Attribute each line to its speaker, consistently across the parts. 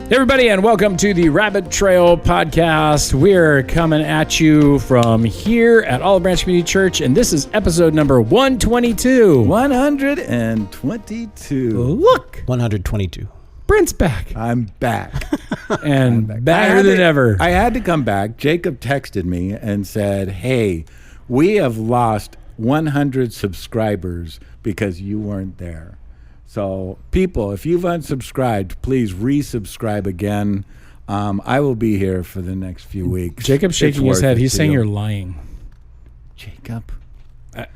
Speaker 1: Hey everybody, and welcome to the Rabbit Trail Podcast. We're coming at you from here at Olive Branch Community Church, and this is episode number 122.
Speaker 2: 122.
Speaker 1: Look!
Speaker 3: 122.
Speaker 1: Brent's back.
Speaker 2: I'm back.
Speaker 1: And better than ever.
Speaker 2: I had to come back. Jacob texted me and said, hey, we have lost 100 subscribers because you weren't there. So, people, if you've unsubscribed, please resubscribe again. I will be here for the next few weeks.
Speaker 1: Jacob's shaking his head. He's saying you're lying.
Speaker 2: Jacob?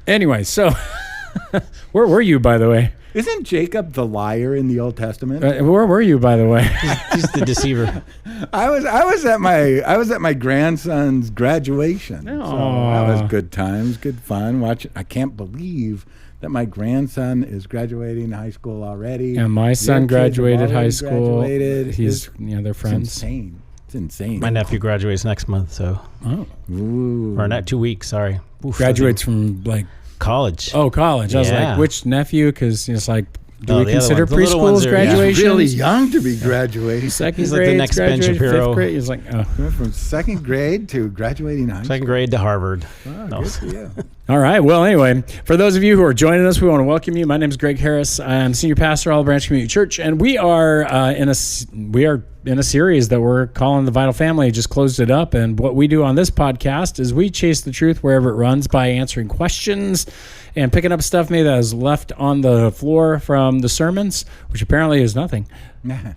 Speaker 1: Anyway, so where were you, by the way?
Speaker 2: Isn't Jacob the liar in the Old Testament?
Speaker 1: Where were you, by the way?
Speaker 3: He's the deceiver.
Speaker 2: I was at my grandson's graduation. So that was good times, good fun. I can't believe that my grandson is graduating high school already.
Speaker 1: Yeah, my son graduated high school.
Speaker 2: Graduated.
Speaker 1: They're friends.
Speaker 2: It's insane. It's insane.
Speaker 3: My nephew graduates next month, so.
Speaker 1: Oh.
Speaker 2: Ooh.
Speaker 3: Or not 2 weeks, sorry. Oof,
Speaker 1: Graduates from like
Speaker 3: college.
Speaker 1: Oh, college. I was
Speaker 3: Yeah.
Speaker 1: like, which nephew? Because it's like, do
Speaker 3: No,
Speaker 1: we
Speaker 3: the
Speaker 1: consider
Speaker 3: other ones. The little
Speaker 1: preschool
Speaker 3: ones
Speaker 1: as
Speaker 3: are- yeah.
Speaker 1: graduation?
Speaker 2: He's really young to be graduating.
Speaker 1: Second
Speaker 3: He's like
Speaker 1: grade,
Speaker 3: the next Ben
Speaker 1: graduated,
Speaker 3: Shapiro.
Speaker 1: fifth grade. He's like, oh.
Speaker 2: Went from second grade to graduating high school.
Speaker 3: Second grade to Harvard.
Speaker 2: Oh,
Speaker 3: No.
Speaker 2: good for you.
Speaker 1: All right. Well, anyway, for those of you who are joining us, we want to welcome you. My name is Greg Harris. I'm senior pastor at Olive Branch Community Church, and we are in a series that we're calling The Vital Family. Just closed it up, and what we do on this podcast is we chase the truth wherever it runs by answering questions and picking up stuff maybe that is left on the floor from the sermons, which apparently is nothing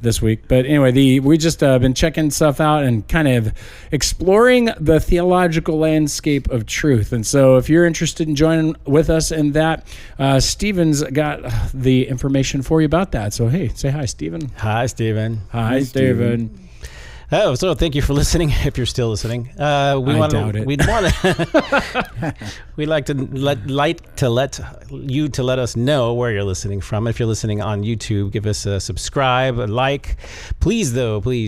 Speaker 1: this week. But anyway, we just been checking stuff out and kind of exploring the theological landscape of truth. And so if you're interested in joining with us in that, Stephen's got the information for you about that. So, hey, say hi, Stephen.
Speaker 3: Hi, Stephen.
Speaker 1: Hi, Stephen.
Speaker 3: Oh, so thank you for listening. If you're still listening, we'd like to let us know where you're listening from. If you're listening on YouTube, give us a subscribe, a like. Please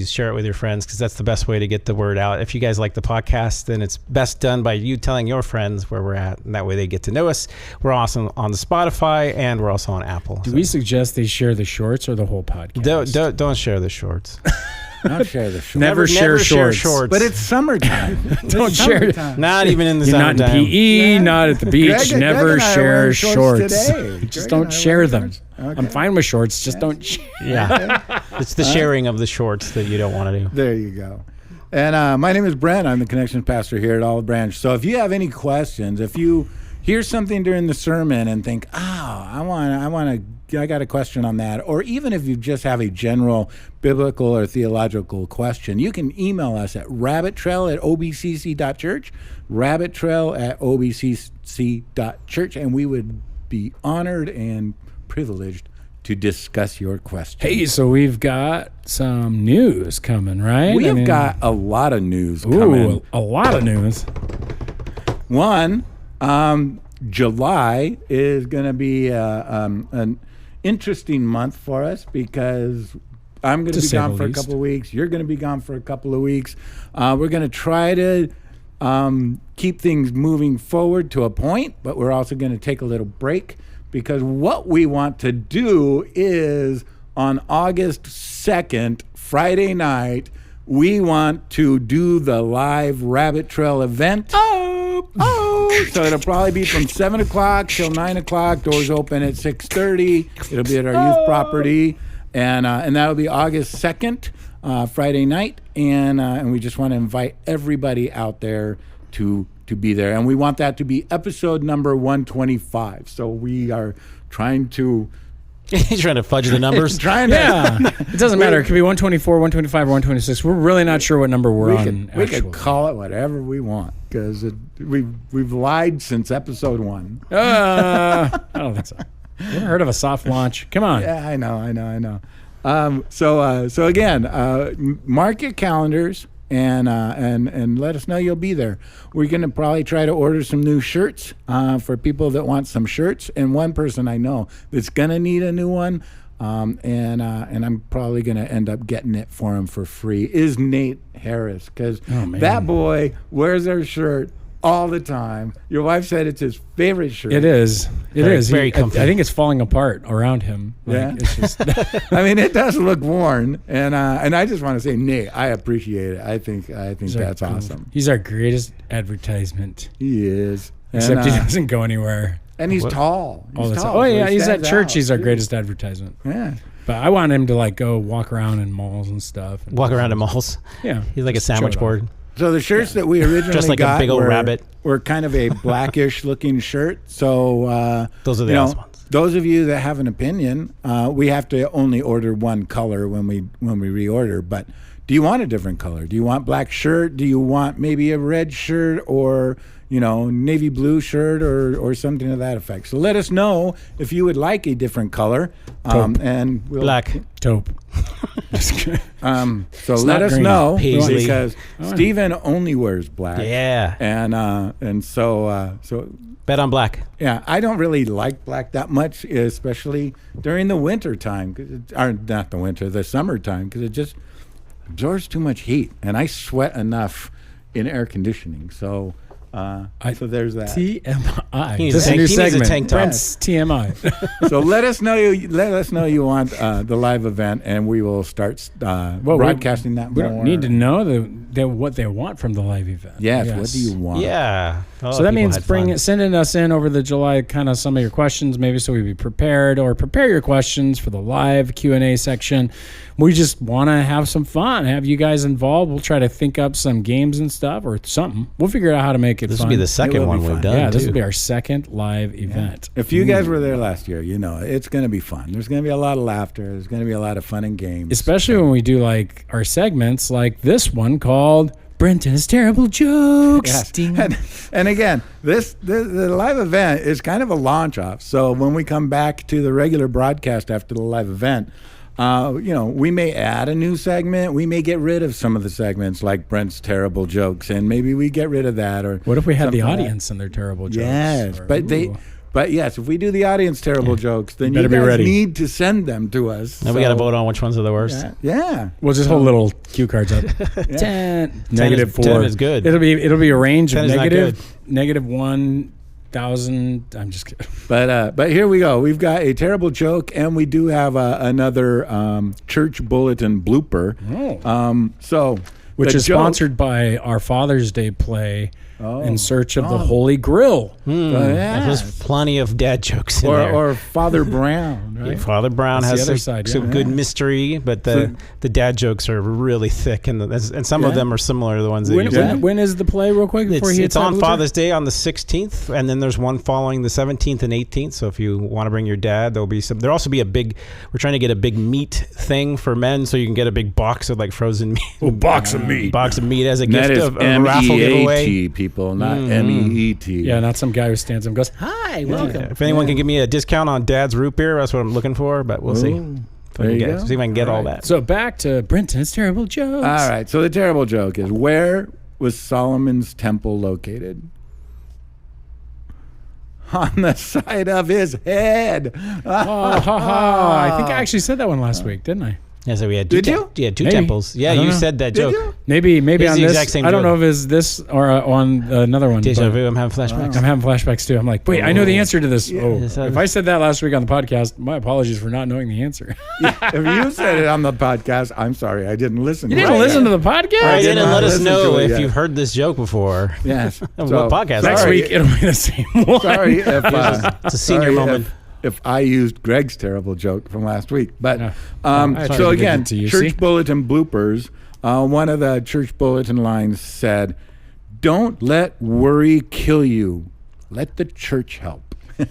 Speaker 3: share it with your friends, because that's the best way to get the word out. If you guys like the podcast, then it's best done by you telling your friends where we're at, and that way they get to know us. We're also on the Spotify, and we're also on Apple.
Speaker 1: Do we suggest they share the shorts or the whole podcast?
Speaker 3: Don't share the shorts.
Speaker 2: Don't share the shorts.
Speaker 1: Never share shorts.
Speaker 2: But it's summertime.
Speaker 1: Don't share.
Speaker 3: Not even in the
Speaker 1: You're not
Speaker 3: summertime.
Speaker 1: in PE, not at the beach.
Speaker 2: Greg
Speaker 1: never
Speaker 2: and I are
Speaker 1: share
Speaker 2: wearing
Speaker 1: shorts.
Speaker 2: today.
Speaker 1: Just
Speaker 2: Greg
Speaker 1: don't
Speaker 2: and I are
Speaker 1: share
Speaker 2: wearing
Speaker 1: them.
Speaker 2: shorts. Okay.
Speaker 1: I'm fine with shorts. Just don't share.
Speaker 3: Yeah. It's the sharing of the shorts that you don't want to do.
Speaker 2: There you go. And my name is Brent. I'm the Connections Pastor here at Olive Branch. So if you have any questions, if you hear something during the sermon and think, I got a question on that, or even if you just have a general biblical or theological question, you can email us at rabbittrail@obcc.church, rabbittrail@obcc.church, and we would be honored and privileged to discuss your question.
Speaker 1: Hey, so we've got some news coming, right?
Speaker 2: We have got a lot of news coming.
Speaker 1: A lot of news.
Speaker 2: One, July is going to be an interesting month for us, because I'm going to be gone for a couple of weeks. You're going to be gone for a couple of weeks. We're going to try to keep things moving forward to a point, but we're also going to take a little break, because what we want to do is on August 2nd, Friday night, we want to do the live Rabbit Trail event. So it'll probably be from 7 o'clock till 9 o'clock. Doors open at 6:30. It'll be at our youth property. And that'll be August 2nd, Friday night. And we just want to invite everybody out there to be there. And we want that to be episode number 125. So we are trying to...
Speaker 3: He's trying to fudge the numbers.
Speaker 1: It doesn't matter. It could be 124, 125, or 126. We're really not sure what number we're on.
Speaker 2: We could call it whatever we want, because we've lied since episode 1.
Speaker 1: I don't think so. You ever heard of a soft launch? Come on.
Speaker 2: Yeah, I know. So again, mark your calendars and let us know you'll be there. We're going to probably try to order some new shirts for people that want some shirts. And one person I know that's going to need a new one, and I'm probably going to end up getting it for him for free, is Nate Harris, because that boy wears our shirt all the time. Your wife said it's his favorite shirt.
Speaker 1: It is. It is.
Speaker 3: Very comfy.
Speaker 1: I think it's falling apart around him.
Speaker 2: Yeah.
Speaker 1: It's just,
Speaker 2: I mean, it does look worn, and I just want to say, Nate, I appreciate it. I think that's awesome.
Speaker 1: He's our greatest advertisement.
Speaker 2: He is.
Speaker 1: Except he doesn't go anywhere.
Speaker 2: And he's tall.
Speaker 1: All the
Speaker 2: He's
Speaker 1: time.
Speaker 2: tall.
Speaker 1: Oh,
Speaker 2: so
Speaker 1: yeah.
Speaker 2: he
Speaker 1: He's at
Speaker 2: stands
Speaker 1: church.
Speaker 2: out,
Speaker 1: He's our
Speaker 2: too.
Speaker 1: greatest advertisement.
Speaker 2: Yeah.
Speaker 1: But I want him to like go walk around in malls and stuff.
Speaker 3: Walk around in malls.
Speaker 1: Yeah.
Speaker 3: He's like a
Speaker 1: Just show
Speaker 3: sandwich
Speaker 1: it off.
Speaker 3: board.
Speaker 2: So the shirts that we originally
Speaker 3: Just like a
Speaker 2: got
Speaker 3: big old rabbit.
Speaker 2: were kind of a blackish looking shirt. So
Speaker 3: Those are the awesome ones.
Speaker 2: Those of you that have an opinion, we have to only order one color when we reorder. But do you want a different color? Do you want black shirt? Do you want maybe a red shirt or navy blue shirt or something to that effect? So let us know if you would like a different color. And we'll,
Speaker 3: Black.
Speaker 1: Taupe.
Speaker 2: So
Speaker 1: It's
Speaker 2: let
Speaker 1: not
Speaker 2: us
Speaker 1: green.
Speaker 2: know
Speaker 3: Paisley.
Speaker 2: because Stephen only wears black.
Speaker 3: Yeah.
Speaker 2: And so
Speaker 3: Bet on black.
Speaker 2: yeah, I don't really like black that much, especially during the winter time, or not the winter, the summertime, because it just absorbs too much heat, and I sweat enough in air conditioning. So so there's that.
Speaker 1: TMI.
Speaker 3: He needs
Speaker 1: This is
Speaker 3: a
Speaker 1: a new
Speaker 3: tank- he needs a
Speaker 1: segment.
Speaker 3: tank top.
Speaker 1: Brent's TMI.
Speaker 2: So let us know you want the live event, and we will start broadcasting that
Speaker 1: We
Speaker 2: more.
Speaker 1: don't need to know what they want from the live event.
Speaker 2: Yes. What do you want?
Speaker 3: Yeah.
Speaker 1: So that means sending us in over the July kind of some of your questions, maybe so we be prepared, or prepare your questions for the live Q&A section. We just want to have some fun, have you guys involved. We'll try to think up some games and stuff or something. We'll figure out how to make it
Speaker 3: This
Speaker 1: fun.
Speaker 3: will be the second
Speaker 2: will
Speaker 3: one
Speaker 2: be
Speaker 3: we've
Speaker 2: fun.
Speaker 3: done.
Speaker 1: Yeah, this
Speaker 3: too.
Speaker 1: will be our second live event.
Speaker 2: If you guys were there last year, it's going to be fun. There's going to be a lot of laughter. There's going to be a lot of fun and games.
Speaker 1: Especially when we do like our segments like this one called Brent and His Terrible Jokes.
Speaker 2: Yes.
Speaker 1: Ding.
Speaker 2: And again, the live event is kind of a launch off. So when we come back to the regular broadcast after the live event, we may add a new segment. We may get rid of some of the segments like Brent's terrible jokes, and maybe we get rid of that. Or
Speaker 1: What if we had the
Speaker 2: something like that.
Speaker 1: audience and their terrible jokes?
Speaker 2: Yes,
Speaker 1: Or-
Speaker 2: but But yes, if we do the audience terrible jokes, then
Speaker 1: better
Speaker 2: you
Speaker 1: be
Speaker 2: guys
Speaker 1: ready.
Speaker 2: need to send them to us.
Speaker 3: Now we got to vote on which ones are the worst.
Speaker 2: Yeah.
Speaker 1: We'll just hold little cue cards up. 10, negative
Speaker 3: is-
Speaker 1: 4.
Speaker 3: 10 is good.
Speaker 1: It'll be a range
Speaker 3: 10
Speaker 1: of
Speaker 3: is not
Speaker 1: negative 1,000. I'm just kidding.
Speaker 2: But here we go. We've got a terrible joke, and we do have another church bulletin blooper.
Speaker 1: Which
Speaker 2: the
Speaker 1: is
Speaker 2: joke-
Speaker 1: sponsored by our Father's Day play, In Search of the
Speaker 2: Oh.
Speaker 1: Holy Grail.
Speaker 3: There's plenty of dad jokes in there.
Speaker 2: Or Father Brown, right?
Speaker 3: Yeah, Father Brown
Speaker 1: That's
Speaker 3: has
Speaker 1: the other
Speaker 3: some,
Speaker 1: side,
Speaker 3: some
Speaker 1: yeah.
Speaker 3: good mystery, but the dad jokes are really thick, and some of
Speaker 2: Yeah.
Speaker 3: them are similar to the ones that you said.
Speaker 1: When is the play, real quick? Before
Speaker 3: It's on Father's Day on the 16th, and then there's one following the 17th and 18th. So if you want to bring your dad, there'll also be we're trying to get a big meat thing for men, so you can get a big box of like frozen meat.
Speaker 1: box of meat.
Speaker 3: Box of meat as a
Speaker 2: That
Speaker 3: gift
Speaker 2: is
Speaker 3: of a raffle giveaway.
Speaker 2: M-E-A-T, people, not M-E-E-T.
Speaker 1: Yeah, not some guy who stands up and goes, "Hi, welcome."
Speaker 3: If anyone can give me a discount on dad's root beer, that's what I'm looking for, but we'll see.
Speaker 2: There you go.
Speaker 3: See if I can get all
Speaker 2: right.
Speaker 3: that.
Speaker 1: So back to Brenton's terrible jokes.
Speaker 2: All right. So the terrible joke is, where was Solomon's temple located? On the side of his head.
Speaker 1: I think I actually said that one last week, didn't I?
Speaker 3: Yeah, so we had
Speaker 2: Did
Speaker 3: two
Speaker 2: you?
Speaker 3: Yeah, two
Speaker 1: Maybe.
Speaker 3: temples. Yeah,
Speaker 1: I don't
Speaker 3: you
Speaker 1: know.
Speaker 3: said that
Speaker 2: Did
Speaker 3: joke.
Speaker 2: you?
Speaker 1: Maybe
Speaker 3: It's
Speaker 1: on
Speaker 3: the
Speaker 1: this.
Speaker 3: exact same
Speaker 1: I don't
Speaker 3: joke.
Speaker 1: know if it's this or on another one.
Speaker 3: Deja
Speaker 1: but
Speaker 3: vu, I'm having flashbacks.
Speaker 1: I'm having flashbacks too. I'm like, wait, I know the answer to this.
Speaker 3: Yes,
Speaker 1: If I said that last week on the podcast, my apologies for not knowing the answer.
Speaker 2: If you said it on the podcast, I'm sorry. I didn't listen.
Speaker 1: You didn't listen to the podcast?
Speaker 3: All right,
Speaker 2: did
Speaker 3: then
Speaker 2: not
Speaker 3: let us
Speaker 2: listen
Speaker 3: know
Speaker 2: to it
Speaker 3: if
Speaker 2: yet.
Speaker 3: you've heard this joke before.
Speaker 2: Yes.
Speaker 3: What podcast?
Speaker 1: Next
Speaker 2: Sorry.
Speaker 1: week it'll be the same one.
Speaker 2: Sorry if
Speaker 3: It's a senior
Speaker 2: sorry
Speaker 3: moment.
Speaker 2: if I used Greg's terrible joke from last week. But
Speaker 1: I tried
Speaker 2: so
Speaker 1: to give
Speaker 2: again,
Speaker 1: it to you,
Speaker 2: church
Speaker 1: see?
Speaker 2: bulletin bloopers. One of the church bulletin lines said, "Don't let worry kill you. Let the church help." Boom,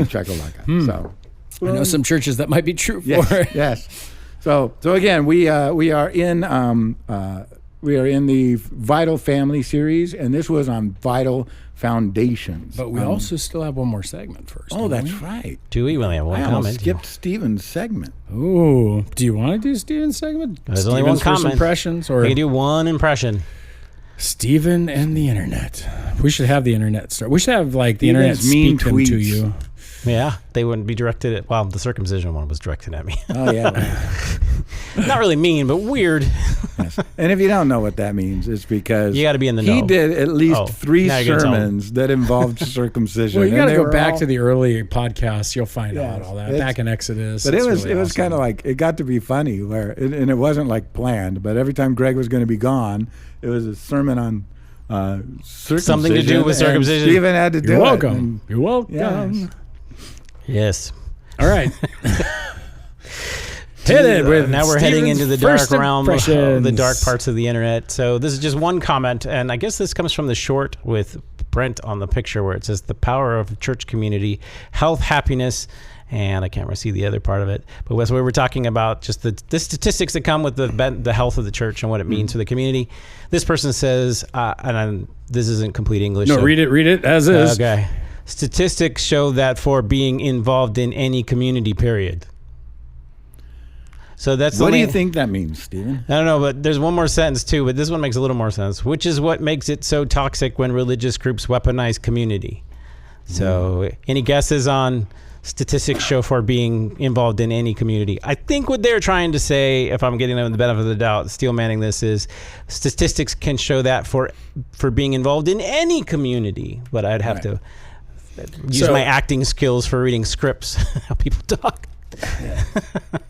Speaker 2: chakalaka. So
Speaker 1: I know some churches that might be true for
Speaker 2: yes,
Speaker 1: it.
Speaker 2: yes. So again, we are in the Vital Family series, and this was on Vital Foundations.
Speaker 1: But we also still have one more segment first.
Speaker 2: oh,
Speaker 1: don't
Speaker 2: that's
Speaker 1: we?
Speaker 2: right.
Speaker 3: Do we only have one
Speaker 2: I almost
Speaker 3: comment?
Speaker 2: skipped Steven's segment.
Speaker 1: Ooh, do you want to do Steven's segment?
Speaker 3: There's only one
Speaker 1: Steven's first
Speaker 3: comment.
Speaker 1: impressions, or
Speaker 3: We can do one impression.
Speaker 1: Steven and the internet. We should have the internet start. We should have like the internet
Speaker 2: Steven's mean
Speaker 1: speak them to
Speaker 2: tweets.
Speaker 1: you.
Speaker 3: Yeah, they wouldn't be directed at. Well, the circumcision one was directed at me.
Speaker 2: Oh yeah. Right.
Speaker 3: Not really mean, but weird.
Speaker 2: Yes. And if you don't know what that means, it's because
Speaker 3: you got to be in the know.
Speaker 2: He did at least 3 sermons that involved circumcision.
Speaker 1: Well, you got to go back to the early podcasts. You'll find out all that. Back in Exodus.
Speaker 2: But it was kind of like, it got to be funny, and it wasn't like planned, but every time Greg was going to be gone, it was a sermon on circumcision.
Speaker 3: Something to do with circumcision.
Speaker 2: Stephen had to do
Speaker 1: You're
Speaker 2: it.
Speaker 1: Welcome. You're welcome.
Speaker 3: Yes.
Speaker 1: All right. Hit it with
Speaker 3: now we're
Speaker 1: Stephen's
Speaker 3: heading into the dark realm of the dark
Speaker 1: impressions.
Speaker 3: parts of the internet. So this is just one comment, and I guess this comes from the short with Brent on the picture where it says the power of church community, health, happiness, and I can't really see the other part of it. But we were talking about just the statistics that come with the health of the church and what it means for the community. This person says, this isn't complete English.
Speaker 1: No, read it as is.
Speaker 3: Okay. Statistics show that for being involved in any community, period. So that's
Speaker 2: what do you think that means, Stephen?
Speaker 3: I don't know, but there's one more sentence too, but this one makes a little more sense, which is what makes it so toxic when religious groups weaponize community. So any guesses on statistics show for being involved in any community? I think what they're trying to say, if I'm getting them the benefit of the doubt, steel manning this, is statistics can show that for being involved in any community, but I'd have to use my acting skills for reading scripts, how people talk.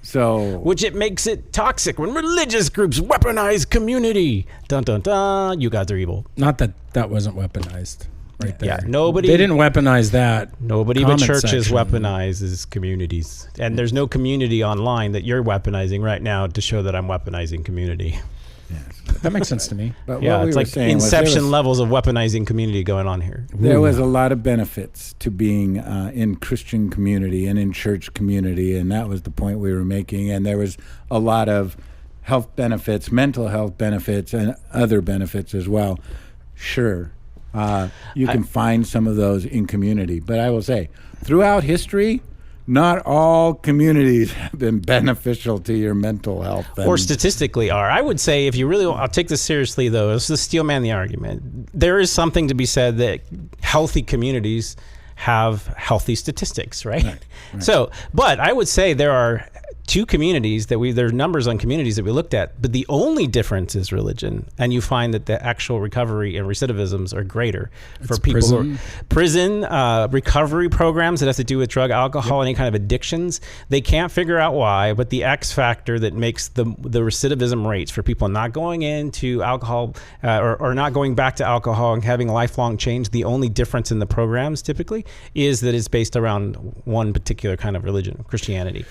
Speaker 2: So,
Speaker 3: which it makes it toxic when religious groups weaponize community. Dun dun dun. You guys are evil.
Speaker 1: Not that wasn't weaponized. Right there.
Speaker 3: Yeah, nobody.
Speaker 1: They didn't weaponize that.
Speaker 3: Nobody but churches weaponizes communities, and there's no community online that you're weaponizing right now to show that I'm weaponizing community.
Speaker 1: Yes, that makes sense to me.
Speaker 2: But
Speaker 3: yeah,
Speaker 2: what
Speaker 3: it's like inception levels of weaponizing community going on here.
Speaker 2: There was a lot of benefits to being in Christian community and in church community, and that was the point we were making. And there was a lot of health benefits, mental health benefits, and other benefits as well. Sure, you can find some of those in community. But I will say, throughout history, not all communities have been beneficial to your mental health.
Speaker 3: Or statistically are. I would say, if you really I'll take this seriously, though, this is steel man the argument. There is something to be said that healthy communities have healthy statistics, right? So, but I would say there are two communities there are numbers on communities that we looked at, but the only difference is religion, and you find that the actual recovery and recidivisms are greater for people who are prison recovery programs that have to do with drug, alcohol, any kind of addictions. They can't figure out why, but the X factor that makes the recidivism rates for people not going into alcohol or not going back to alcohol and having a lifelong change, the only difference in the programs typically is that it's based around one particular kind of religion, Christianity.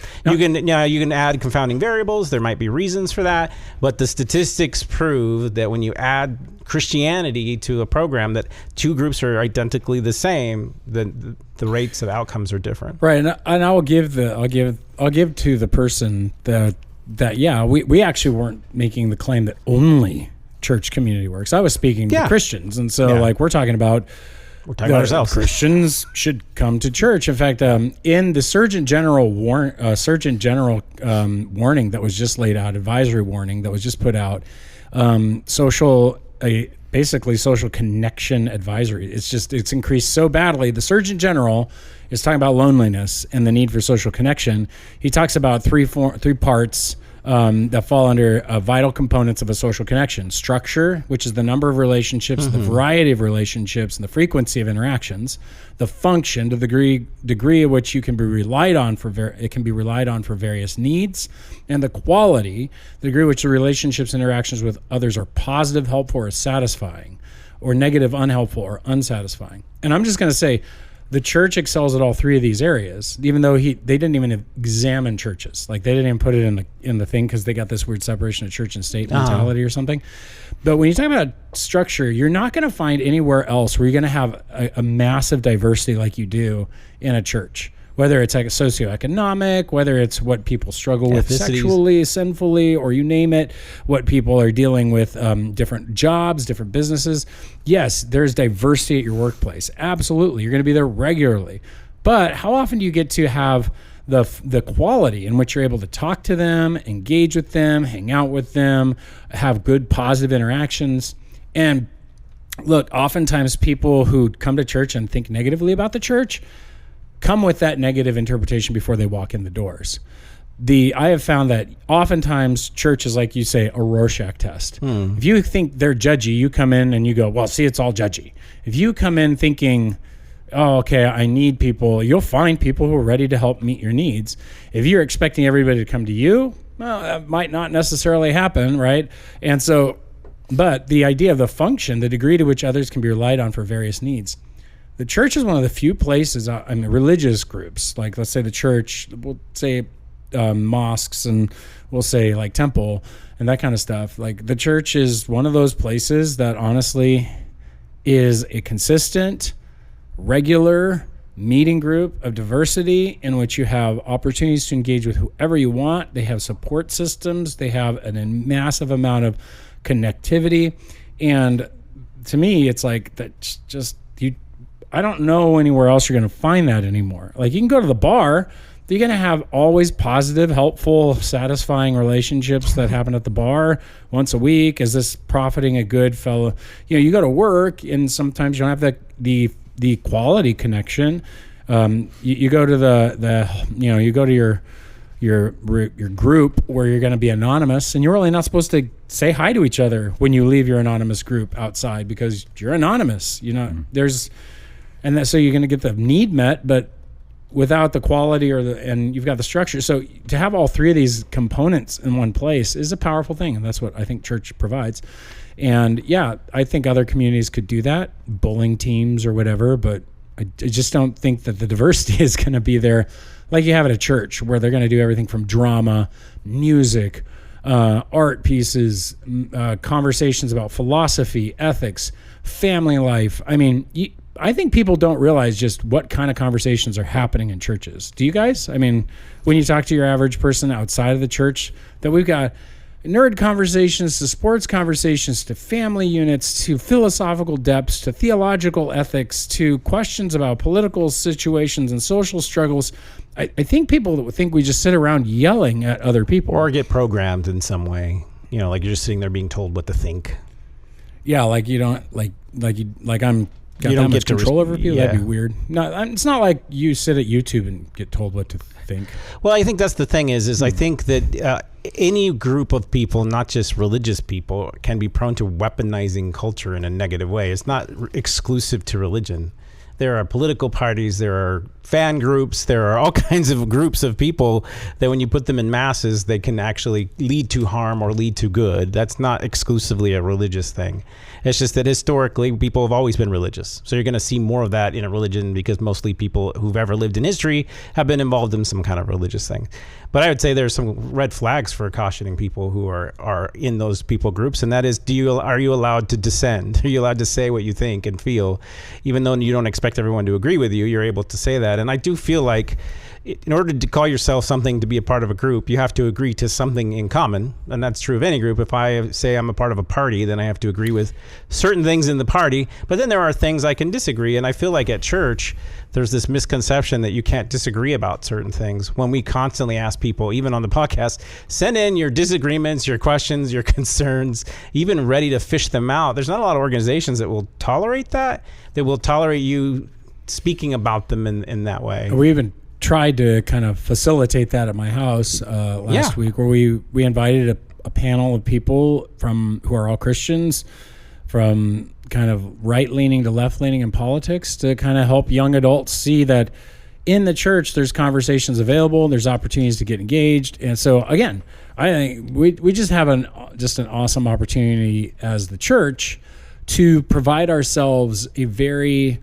Speaker 3: You can add confounding variables. There might be reasons for that, but the statistics prove that when you add Christianity to a program, that two groups are identically the same, then the rates of outcomes are different.
Speaker 1: Right, and I'll give to the person that we actually weren't making the claim that only church community works. I was speaking to Christians, and so we're talking about.
Speaker 3: We're talking about ourselves.
Speaker 1: Christians should come to church. In fact, in the Surgeon General warning that was just laid out, advisory warning that was just put out, basically social connection advisory. It's increased so badly. The Surgeon General is talking about loneliness and the need for social connection. He talks about three parts that fall under vital components of a social connection: structure, which is the number of relationships, the variety of relationships, and the frequency of interactions; the function, to the degree at which you can be relied on it can be relied on for various needs; and the quality, the degree at which the relationships and interactions with others are positive, helpful, or satisfying, or negative, unhelpful, or unsatisfying. And I'm just going to say, the church excels at all three of these areas, even though they didn't even examine churches. Like, they didn't even put it in the thing because they got this weird separation of church and state mentality or something. But when you talk about structure, you're not going to find anywhere else where you're going to have a massive diversity like you do in a church. Whether it's like a socioeconomic, whether it's what people struggle with sexually, sinfully, or you name it, what people are dealing with, different jobs, different businesses. Yes, there's diversity at your workplace. Absolutely. You're going to be there regularly. But how often do you get to have the quality in which you're able to talk to them, engage with them, hang out with them, have good positive interactions? And look, oftentimes people who come to church and think negatively about the church come with that negative interpretation before they walk in the doors. I have found that oftentimes church is, like you say, a Rorschach test. If you think they're judgy, you come in and you go, well, see, it's all judgy. If you come in thinking, oh, okay, I need people, you'll find people who are ready to help meet your needs. If you're expecting everybody to come to you, well, that might not necessarily happen, right? And so, but the idea of the function, the degree to which others can be relied on for various needs. The church is one of the few places, religious groups, like let's say the church, we'll say mosques, and we'll say like temple and that kind of stuff. Like the church is one of those places that honestly is a consistent, regular meeting group of diversity in which you have opportunities to engage with whoever you want. They have support systems. They have a massive amount of connectivity. And to me, it's like that's just I don't know anywhere else you're going to find that anymore. Like you can go to the bar, you're going to have always positive, helpful, satisfying relationships that happen at the bar once a week. Is this profiting a good fellow? You go to work and sometimes you don't have the quality connection. You go to you go to your group where you're going to be anonymous, and you're really not supposed to say hi to each other when you leave your anonymous group outside because you're anonymous. So you're going to get the need met, but without the quality and you've got the structure. So to have all three of these components in one place is a powerful thing, and that's what I think church provides. And yeah, I think other communities could do that, bowling teams or whatever, but I just don't think that the diversity is going to be there like you have at a church, where they're going to do everything from drama, music, art pieces, conversations about philosophy, ethics, family life. I mean, I think people don't realize just what kind of conversations are happening in churches. Do you guys? I mean, when you talk to your average person outside of the church, that we've got nerd conversations to sports conversations to family units to philosophical depths to theological ethics to questions about political situations and social struggles. I think people that would think we just sit around yelling at other people.
Speaker 3: Or get programmed in some way. Like you're just sitting there being told what to think.
Speaker 1: Yeah, like you don't, I'm... You don't get control over people? Yeah. That'd be weird. No, it's not like you sit at YouTube and get told what to think.
Speaker 3: Well, I think that's the thing is I think that any group of people, not just religious people, can be prone to weaponizing culture in a negative way. It's not exclusive to religion. There are political parties, there are fan groups, there are all kinds of groups of people that when you put them in masses, they can actually lead to harm or lead to good. That's not exclusively a religious thing. It's just that historically, people have always been religious. So you're going to see more of that in a religion because mostly people who've ever lived in history have been involved in some kind of religious thing. But I would say there's some red flags for cautioning people who are in those people groups, and that is, are you allowed to dissent? Are you allowed to say what you think and feel? Even though you don't expect everyone to agree with you, you're able to say that. And I do feel like in order to call yourself something to be a part of a group, you have to agree to something in common. And that's true of any group. If I say I'm a part of a party, then I have to agree with certain things in the party. But then there are things I can disagree. And I feel like at church, there's this misconception that you can't disagree about certain things. When we constantly ask people, even on the podcast, send in your disagreements, your questions, your concerns, even ready to fish them out. There's not a lot of organizations that will tolerate that will tolerate you speaking about them in that way.
Speaker 1: We even tried to kind of facilitate that at my house last week, where we invited a panel of people who are all Christians, from kind of right-leaning to left-leaning in politics, to kind of help young adults see that in the church there's conversations available, there's opportunities to get engaged. And so again, I think we just have an awesome opportunity as the church to provide ourselves a very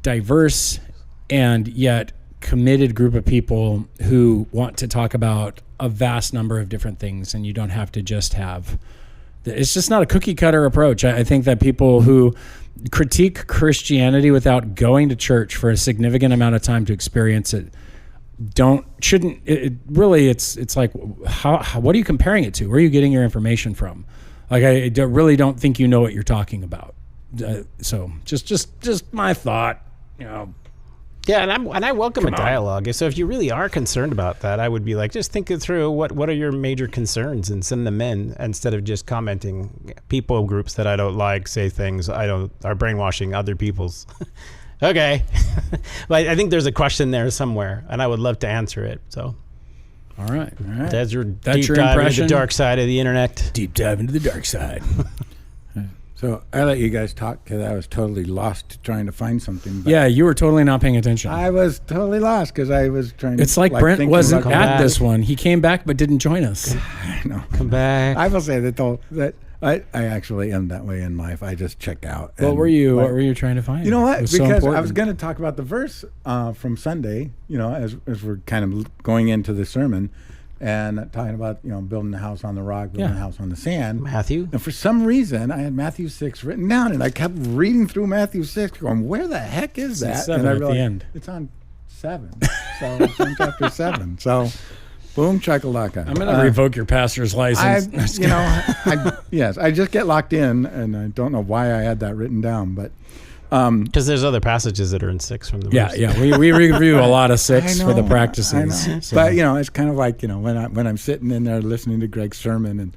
Speaker 1: diverse and yet committed group of people who want to talk about a vast number of different things, and you don't have to just have it's just not a cookie cutter approach. I think that people who critique Christianity without going to church for a significant amount of time to experience it shouldn't it's like, how what are you comparing it to? Where are you getting your information from? Like, I really don't think you know what you're talking about. So just my thought,
Speaker 3: Yeah, and I welcome a dialogue. So if you really are concerned about that, I would be like, just think it through. What are your major concerns, and send them in, instead of just commenting. People groups that I don't like say things are brainwashing other people's. Okay. But I think there's a question there somewhere, and I would love to answer it. So
Speaker 1: All right.
Speaker 3: That's your
Speaker 1: That's
Speaker 3: deep
Speaker 1: your
Speaker 3: dive into
Speaker 1: impression?
Speaker 3: the dark side of the internet.
Speaker 1: Deep dive into the dark side.
Speaker 2: So I let you guys talk because I was totally lost trying to find something.
Speaker 1: Yeah, you were totally not paying attention.
Speaker 2: I was totally lost because I was trying.
Speaker 1: It's like Brent
Speaker 2: thinking
Speaker 1: wasn't
Speaker 2: about-
Speaker 1: at this one. He came back but didn't join us.
Speaker 2: I know.
Speaker 3: Come back.
Speaker 2: I will say that I actually am that way in life. I just check out.
Speaker 1: What were you trying to find?
Speaker 2: You know what?
Speaker 1: It was so
Speaker 2: Because I
Speaker 1: important.
Speaker 2: was going to talk about the verse from Sunday. As we're kind of going into the sermon, and talking about building a house on the rock, building a house on the sand.
Speaker 3: Matthew.
Speaker 2: And for some reason, I had Matthew 6 written down, and I kept reading through Matthew 6, going, "Where the heck is that?"
Speaker 1: 7
Speaker 2: and I
Speaker 1: at the
Speaker 2: realized
Speaker 1: end.
Speaker 2: it's on 7. So it's on chapter 7. So, boom, chakalaka.
Speaker 1: I'm going to revoke your pastor's license.
Speaker 2: I just get locked in, and I don't know why I had that written down, but.
Speaker 3: Because there's other passages that are in 6 from the verse.
Speaker 1: Yeah. We review a lot of 6
Speaker 2: I
Speaker 1: for the
Speaker 2: know,
Speaker 1: practices.
Speaker 2: I know.
Speaker 1: So.
Speaker 2: But it's kind of like when I'm sitting in there listening to Greg's sermon and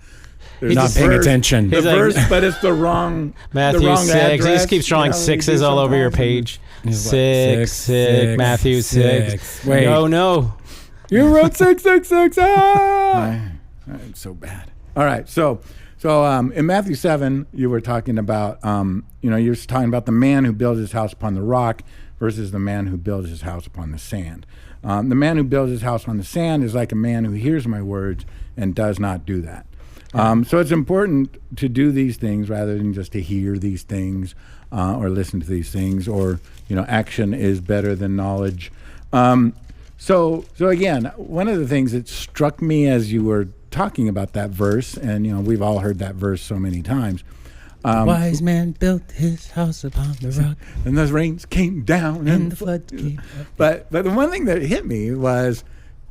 Speaker 2: there's
Speaker 1: not
Speaker 2: the
Speaker 1: paying
Speaker 2: verse-
Speaker 1: attention.
Speaker 2: The
Speaker 3: He's like-
Speaker 2: verse, but it's the wrong
Speaker 3: Matthew
Speaker 2: the wrong
Speaker 3: 6. He
Speaker 2: address,
Speaker 3: just keeps drawing
Speaker 2: you
Speaker 3: 6s
Speaker 2: do
Speaker 3: all over your
Speaker 2: sometimes.
Speaker 3: page.
Speaker 1: He's like,
Speaker 3: 6, Matthew 6.
Speaker 1: Wait.
Speaker 3: Oh, no.
Speaker 1: You wrote 666.
Speaker 2: It's so bad. All right, so in Matthew 7, you were talking about you're talking about the man who builds his house upon the rock versus the man who builds his house upon the sand. The man who builds his house on the sand is like a man who hears my words and does not do that. So it's important to do these things rather than just to hear these things or listen to these things, or action is better than knowledge. So again, one of the things that struck me as you were talking about that verse, and we've all heard that verse so many times.
Speaker 1: Wise man built his house upon the rock,
Speaker 2: and those rains came down,
Speaker 1: and the flood came up.
Speaker 2: But the one thing that hit me was,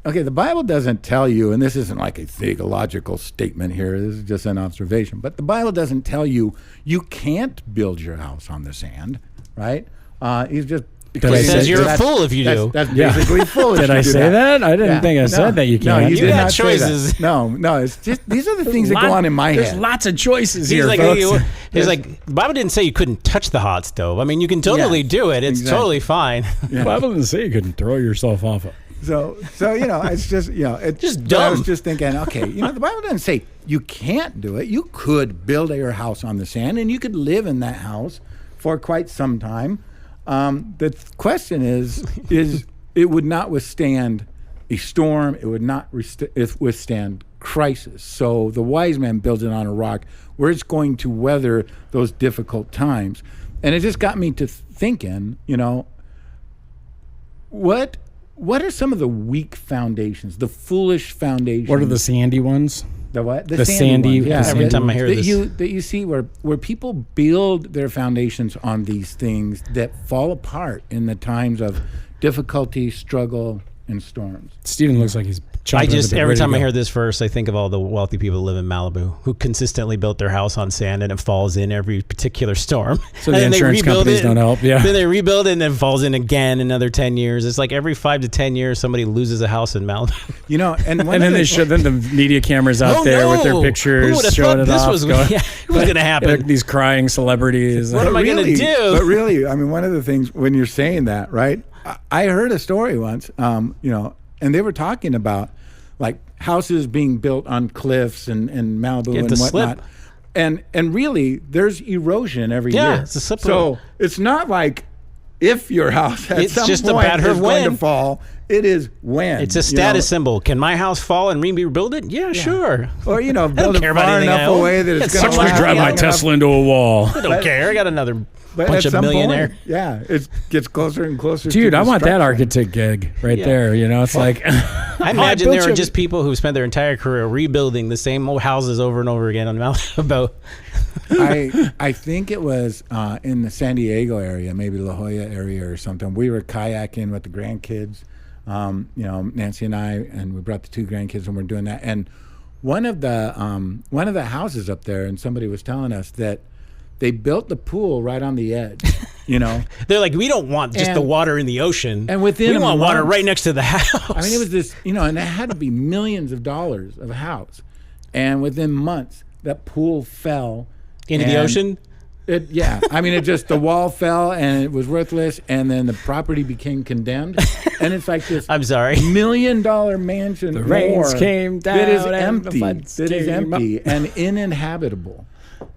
Speaker 2: okay, the Bible doesn't tell you, and this isn't like a theological statement here, this is just an observation, but the Bible doesn't tell you can't build your house on the sand, right? He's just...
Speaker 3: It says you're a fool if you do.
Speaker 2: That's basically foolish.
Speaker 1: Did I say that? I didn't think I said that you can't.
Speaker 2: No, you
Speaker 3: You
Speaker 2: did
Speaker 3: got
Speaker 2: not
Speaker 3: choices.
Speaker 2: say that. No, it's just these are the things that go on in my
Speaker 1: There's
Speaker 2: head.
Speaker 1: lots of choices
Speaker 3: He's
Speaker 1: here,
Speaker 3: like,
Speaker 1: folks.
Speaker 3: he's like, the Bible didn't say you couldn't touch the hot stove. I mean, you can totally do it. It's
Speaker 2: exactly.
Speaker 3: totally fine.
Speaker 1: The Bible didn't say you couldn't throw yourself off it.
Speaker 2: So it's just it's
Speaker 3: Just
Speaker 2: I
Speaker 3: dumb.
Speaker 2: was just thinking, okay, the Bible doesn't say you can't do it. You could build your house on the sand, and you could live in that house for quite some time. The question is it would not withstand a storm. It would not withstand crisis. So the wise man builds it on a rock where it's going to weather those difficult times. And it just got me to thinking, what are some of the weak foundations, the foolish foundations?
Speaker 1: What are the sandy ones?
Speaker 2: The what?
Speaker 1: The sandy
Speaker 2: ones, yeah.
Speaker 3: Every time I hear
Speaker 2: that
Speaker 3: this.
Speaker 2: that you see where people build their foundations on these things that fall apart in the times of difficulty, struggle, and storms.
Speaker 1: Steven looks like he's
Speaker 3: I
Speaker 1: chomping at
Speaker 3: just
Speaker 1: the bit,
Speaker 3: every
Speaker 1: ready to
Speaker 3: time I
Speaker 1: go.
Speaker 3: hear this verse, I think of all the wealthy people who live in Malibu who consistently built their house on sand and it falls in every particular storm.
Speaker 1: So
Speaker 3: And
Speaker 1: the
Speaker 3: then they
Speaker 1: insurance
Speaker 3: rebuild
Speaker 1: companies
Speaker 3: it,
Speaker 1: don't help. Yeah.
Speaker 3: Then they rebuild it and then falls in again another 10 years. It's like every 5 to 10 years somebody loses a house in Malibu.
Speaker 2: And
Speaker 1: And then then the media cameras out there with their
Speaker 3: Who
Speaker 1: pictures
Speaker 3: would have
Speaker 1: showing
Speaker 3: thought
Speaker 1: it
Speaker 3: this
Speaker 1: off.
Speaker 3: was
Speaker 1: going,
Speaker 3: going to happen?
Speaker 1: these crying celebrities.
Speaker 3: What am I gonna do?
Speaker 2: But really, I mean, one of the things when you're saying that, right? I heard a story once, and they were talking about like houses being built on cliffs and Malibu
Speaker 3: Get
Speaker 2: and
Speaker 3: the
Speaker 2: whatnot.
Speaker 3: slip.
Speaker 2: And really, there's erosion every year.
Speaker 3: Yeah, it's a slippery.
Speaker 2: So it's not like if your house at
Speaker 3: It's
Speaker 2: some
Speaker 3: just a
Speaker 2: point
Speaker 3: matter
Speaker 2: is
Speaker 3: of
Speaker 2: going
Speaker 3: when.
Speaker 2: to fall. It is when.
Speaker 3: It's a status symbol. Can my house fall and rebuild it? Yeah, sure.
Speaker 2: Or build it
Speaker 3: care about
Speaker 2: far
Speaker 3: anything I
Speaker 2: enough
Speaker 3: own.
Speaker 2: away that it's
Speaker 3: It's
Speaker 2: going to
Speaker 3: such a
Speaker 1: I drive my Tesla into a wall.
Speaker 3: I don't care. I got another bunch
Speaker 2: at
Speaker 3: of
Speaker 2: some
Speaker 3: millionaire.
Speaker 2: point, yeah, it gets closer and closer.
Speaker 1: Dude,
Speaker 2: to
Speaker 1: I want that
Speaker 2: destruction.
Speaker 1: architect gig right
Speaker 3: Yeah.
Speaker 1: there. It's like
Speaker 3: I imagine
Speaker 1: built
Speaker 3: there are
Speaker 1: you-
Speaker 3: just people who spend their entire career rebuilding the same old houses over and over again on Malibu.
Speaker 2: I think it was in the San Diego area, maybe La Jolla area or something. We were kayaking with the grandkids, Nancy and I, and we brought the 2 grandkids and we're doing that. And one of the houses up there, and somebody was telling us that they built the pool right on the edge.
Speaker 3: They're like, we don't want just the
Speaker 2: And-
Speaker 3: water in the ocean.
Speaker 2: and within
Speaker 3: we
Speaker 2: a
Speaker 3: want water
Speaker 2: month-
Speaker 3: right next to the house.
Speaker 2: I mean, it was this, and it had to be millions of dollars of a house. And within months, that pool fell
Speaker 3: into the
Speaker 2: and
Speaker 3: ocean.
Speaker 2: I mean, it just, the wall fell and it was worthless, and then the property became condemned, and it's like this.
Speaker 3: I'm sorry.
Speaker 2: $1 million mansion.
Speaker 1: The rains came down.
Speaker 2: That is
Speaker 1: and
Speaker 2: empty.
Speaker 1: the floods
Speaker 2: That is
Speaker 1: came
Speaker 2: empty
Speaker 1: up.
Speaker 2: and uninhabitable,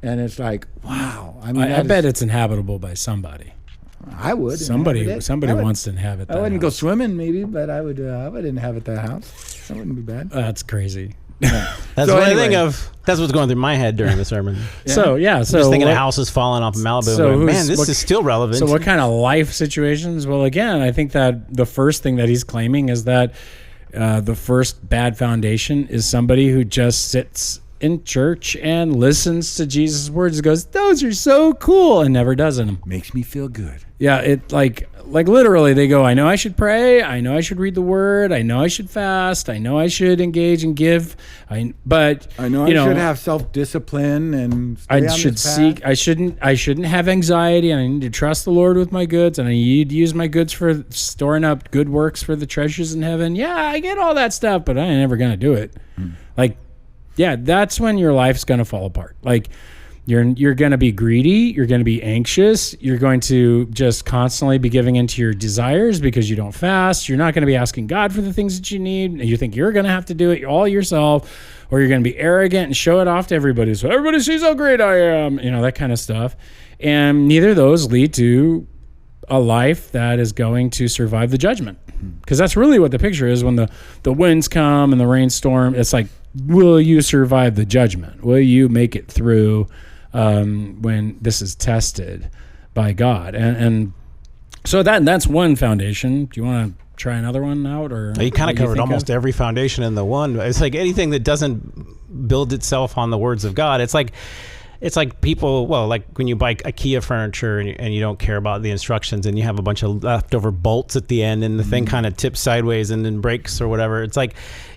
Speaker 2: and it's like, wow. I mean,
Speaker 1: I bet it's inhabitable by somebody.
Speaker 2: I would.
Speaker 1: Somebody
Speaker 2: I would,
Speaker 1: wants to inhabit that.
Speaker 2: I wouldn't go
Speaker 1: house.
Speaker 2: swimming, maybe, but I would inhabit that house. That wouldn't be bad.
Speaker 1: That's crazy.
Speaker 3: That's
Speaker 2: So
Speaker 3: what I think
Speaker 2: anyway.
Speaker 3: of. That's what's going through my head during the sermon.
Speaker 1: So
Speaker 3: Just thinking of houses falling off of Malibu.
Speaker 1: so
Speaker 3: Going,
Speaker 1: who's-
Speaker 3: man, this
Speaker 1: what-
Speaker 3: is still relevant.
Speaker 1: So what kind of life situations? Well, again, I think that the first thing that he's claiming is that the first bad foundation is somebody who just sits in church and listens to Jesus' words and goes, "Those are so cool," and never does them.
Speaker 2: Makes me feel good.
Speaker 1: Yeah, it like literally they go, "I know I should pray, I know I should read the word, I know I should fast, I know I should engage and give, but
Speaker 2: I know I should have self-discipline and stay
Speaker 1: I
Speaker 2: on
Speaker 1: should
Speaker 2: this path.
Speaker 1: seek. I shouldn't have anxiety, and I need to trust the Lord with my goods, and I need to use my goods for storing up good works for the treasures in heaven. Yeah, I get all that stuff, but I ain't never gonna do it. Like, yeah, that's when your life's gonna fall apart. Like, you're gonna be greedy. You're gonna be anxious. You're going to just constantly be giving into your desires because you don't fast. You're not gonna be asking God for the things that you need. You think you're gonna have to do it all yourself, or you're gonna be arrogant and show it off to everybody. So everybody sees how great I am. That kind of stuff. And neither of those lead to a life that is going to survive the judgment. Because that's really what the picture is when the winds come and the rainstorm. It's like, will you survive the judgment? Will you make it through when this is tested by God? And so that's one foundation. Do you want to try another one out? Or
Speaker 3: you kind of covered almost
Speaker 1: of?
Speaker 3: every foundation in the one. It's like anything that doesn't build itself on the words of God. It's like people, well, like when you buy IKEA furniture and you don't care about the instructions and you have a bunch of leftover bolts at the end and the thing kind of tips sideways and then breaks or whatever. It's like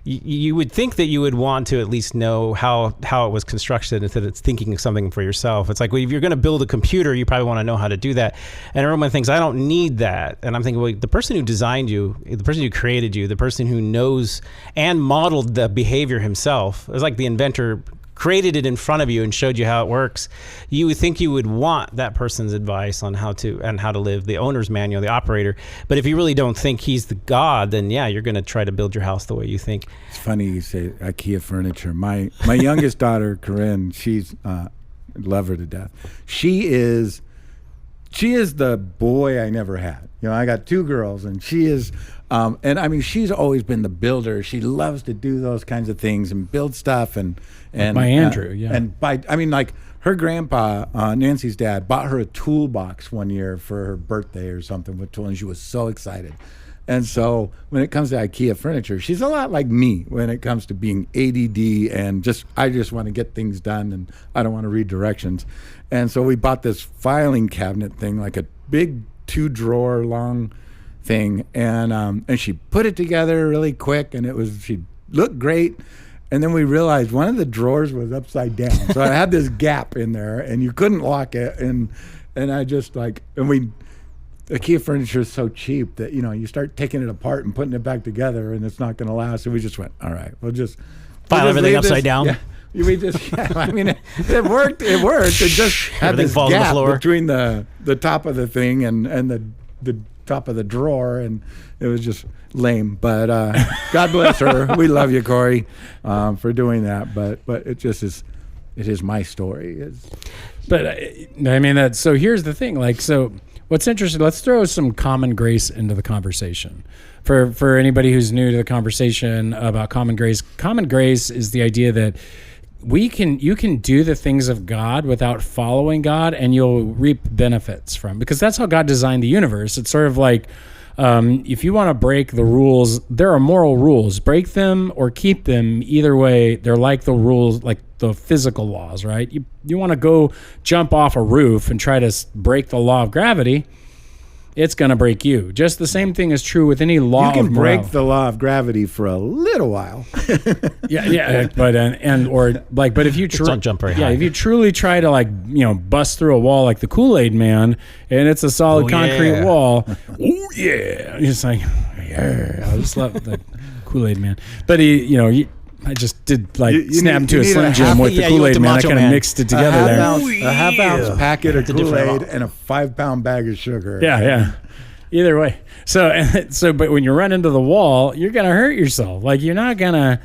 Speaker 3: you would think that you would want to at least know how it was constructed instead of thinking of something for yourself. It's like, well, if you're going to build a computer, you probably want to know how to do that. And everyone thinks, I don't need that. And I'm thinking, well, the person who designed you, the person who created you, the person who knows and modeled the behavior himself, is like the inventor created it in front of you and showed you how it works. You would think you would want that person's advice on how to live, the owner's manual, the operator. But if you really don't think he's the God, then yeah, you're going to try to build your house the way you think.
Speaker 2: It's funny you say IKEA furniture. My youngest daughter, Corinne, she's love her to death. She is the boy I never had. I got two girls, and she is, and I mean, she's always been the builder. She loves to do those kinds of things and build stuff and
Speaker 1: by Andrew, yeah.
Speaker 2: And like her grandpa, Nancy's dad, bought her a toolbox one year for her birthday or something with tools, and she was so excited. And so when it comes to IKEA furniture, she's a lot like me when it comes to being ADD and I just want to get things done and I don't want to read directions. And so we bought this filing cabinet thing, like a big 2-drawer long thing, and she put it together really quick, and she looked great. And then we realized one of the drawers was upside down, so I had this gap in there, and you couldn't lock it. And I just IKEA furniture is so cheap that you start taking it apart and putting it back together, and it's not going to last. So we just went, all right, we'll just
Speaker 3: file everything upside down.
Speaker 2: Yeah. I mean, it worked. It just had
Speaker 3: Everything
Speaker 2: this
Speaker 3: falls on the
Speaker 2: gap
Speaker 3: floor.
Speaker 2: between the top of the thing and the top of the drawer, and it was just lame. But God bless her. We love you, Corey, for doing that. But it just is. It is my story.
Speaker 1: But I mean so. Here's the thing. What's interesting? Let's throw some common grace into the conversation. For anybody who's new to the conversation about common grace, common grace is the idea that you can do the things of God without following God, and you'll reap benefits from, because that's how God designed the universe. It's sort of like, if you want to break the rules, there are moral rules. Break them or keep them. Either way, they're like the rules, like the physical laws, right? You want to go jump off a roof and try to break the law of gravity, it's going to break you. Just the same thing is true with any law of morality.
Speaker 2: You can break the law of gravity for a little while.
Speaker 1: yeah, but if you
Speaker 3: don't jump very high.
Speaker 1: if you truly try to bust through a wall like the Kool-Aid Man, and it's a solid concrete wall, oh yeah, it's like, yeah, I just love the Kool-Aid Man. But I just did like
Speaker 2: You
Speaker 1: snap
Speaker 2: need-
Speaker 1: into
Speaker 2: you
Speaker 1: a
Speaker 2: need
Speaker 1: Slim
Speaker 2: a
Speaker 1: Jim
Speaker 2: half-
Speaker 1: with the
Speaker 3: yeah, you went
Speaker 1: Kool-Aid
Speaker 3: to
Speaker 1: man. I
Speaker 3: Macho
Speaker 1: kind of
Speaker 3: Man.
Speaker 1: mixed it
Speaker 2: a
Speaker 1: together
Speaker 2: half
Speaker 1: there.
Speaker 2: ounce packet of
Speaker 3: It's a different
Speaker 2: Kool-Aid
Speaker 3: amount.
Speaker 2: and a 5-pound bag of sugar.
Speaker 1: Yeah. Either way. So, but when you run into the wall, you're gonna hurt yourself. Like you're not gonna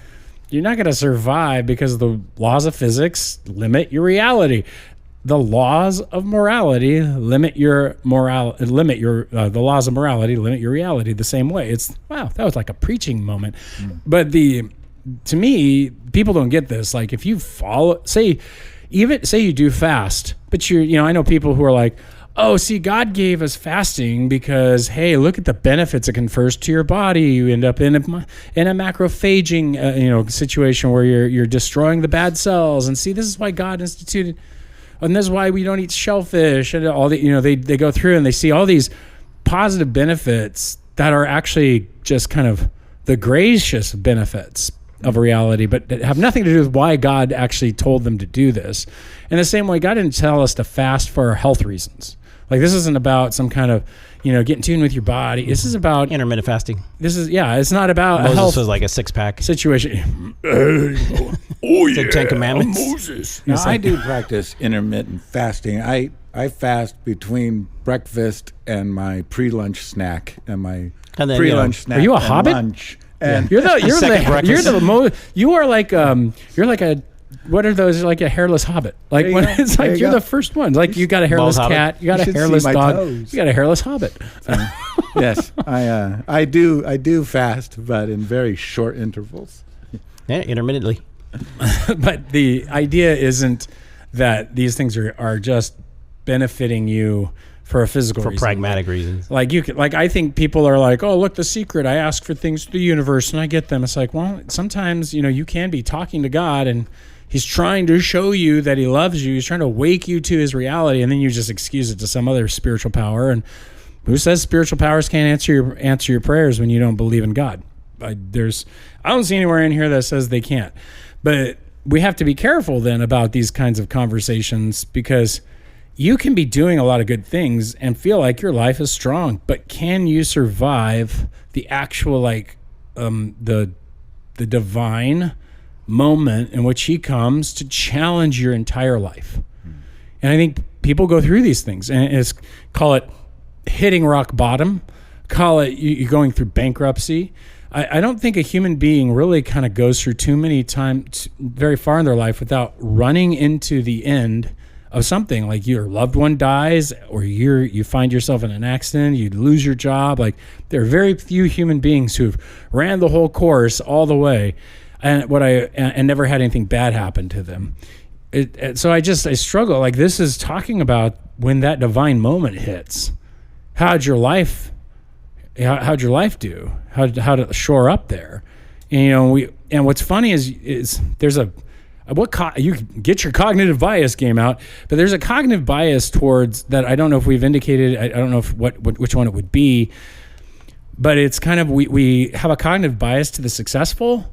Speaker 1: survive because the laws of physics limit your reality. The laws of morality limit your the laws of morality limit your reality the same way. Wow, that was like a preaching moment. But to me, people don't get this. Like if you say you do fast, but I know people who are like, oh, see, God gave us fasting because, hey, look at the benefits it confers to your body. You end up in a macrophaging, situation where you're destroying the bad cells. And see, this is why God instituted, and this is why we don't eat shellfish. And all they go through and they see all these positive benefits that are actually just kind of the gracious benefits of reality, but that have nothing to do with why God actually told them to do this. In the same way, God didn't tell us to fast for health reasons. Like this isn't about some kind of, get in tune with your body. This is about
Speaker 3: Intermittent fasting.
Speaker 1: It's not about a
Speaker 3: Moses
Speaker 1: health
Speaker 3: was like a 6-pack.
Speaker 1: situation.
Speaker 3: The 10 Commandments.
Speaker 1: Moses.
Speaker 2: Now, I do practice intermittent fasting. I fast between breakfast and my pre-lunch snack and my
Speaker 3: And then,
Speaker 2: pre-lunch snack.
Speaker 1: Are you a
Speaker 2: and
Speaker 1: hobbit?
Speaker 2: Lunch. And
Speaker 1: What are those? Like a hairless hobbit. Like
Speaker 2: There you
Speaker 1: when
Speaker 2: go.
Speaker 1: it's like
Speaker 2: There you
Speaker 1: you're
Speaker 2: go.
Speaker 1: the first ones. Like you got a hairless
Speaker 3: Bald
Speaker 1: cat,
Speaker 3: hobbit.
Speaker 1: you got
Speaker 2: You
Speaker 1: a
Speaker 2: should
Speaker 1: hairless
Speaker 2: see my
Speaker 1: dog,
Speaker 2: toes.
Speaker 1: you got a hairless hobbit.
Speaker 2: yes, I do fast, but in very short intervals.
Speaker 3: Yeah, intermittently.
Speaker 1: But the idea isn't that these things are just benefiting you for a physical
Speaker 3: For
Speaker 1: reason.
Speaker 3: pragmatic reasons.
Speaker 1: Like I think people are like, oh, look, The Secret. I ask for things to the universe and I get them. It's like, well, sometimes you can be talking to God and He's trying to show you that He loves you. He's trying to wake you to His reality, and then you just excuse it to some other spiritual power. And who says spiritual powers can't answer your prayers when you don't believe in God? I don't see anywhere in here that says they can't. But we have to be careful then about these kinds of conversations, because you can be doing a lot of good things and feel like your life is strong, but can you survive the actual the divine moment in which He comes to challenge your entire life? And I think people go through these things, and call it hitting rock bottom, call it you going through bankruptcy. I don't think a human being really kind of goes through too many times very far in their life without running into the end of something. Like your loved one dies, or you find yourself in an accident, you lose your job. Like there are very few human beings who've ran the whole course all the way and never had anything bad happen to them. So I struggle. Like this is talking about when that divine moment hits. How'd your life do? How to shore up there? And what's funny is there's you get your cognitive bias game out, but there's a cognitive bias towards that. I don't know if we've indicated. I don't know which one it would be, but it's kind of we have a cognitive bias to the successful,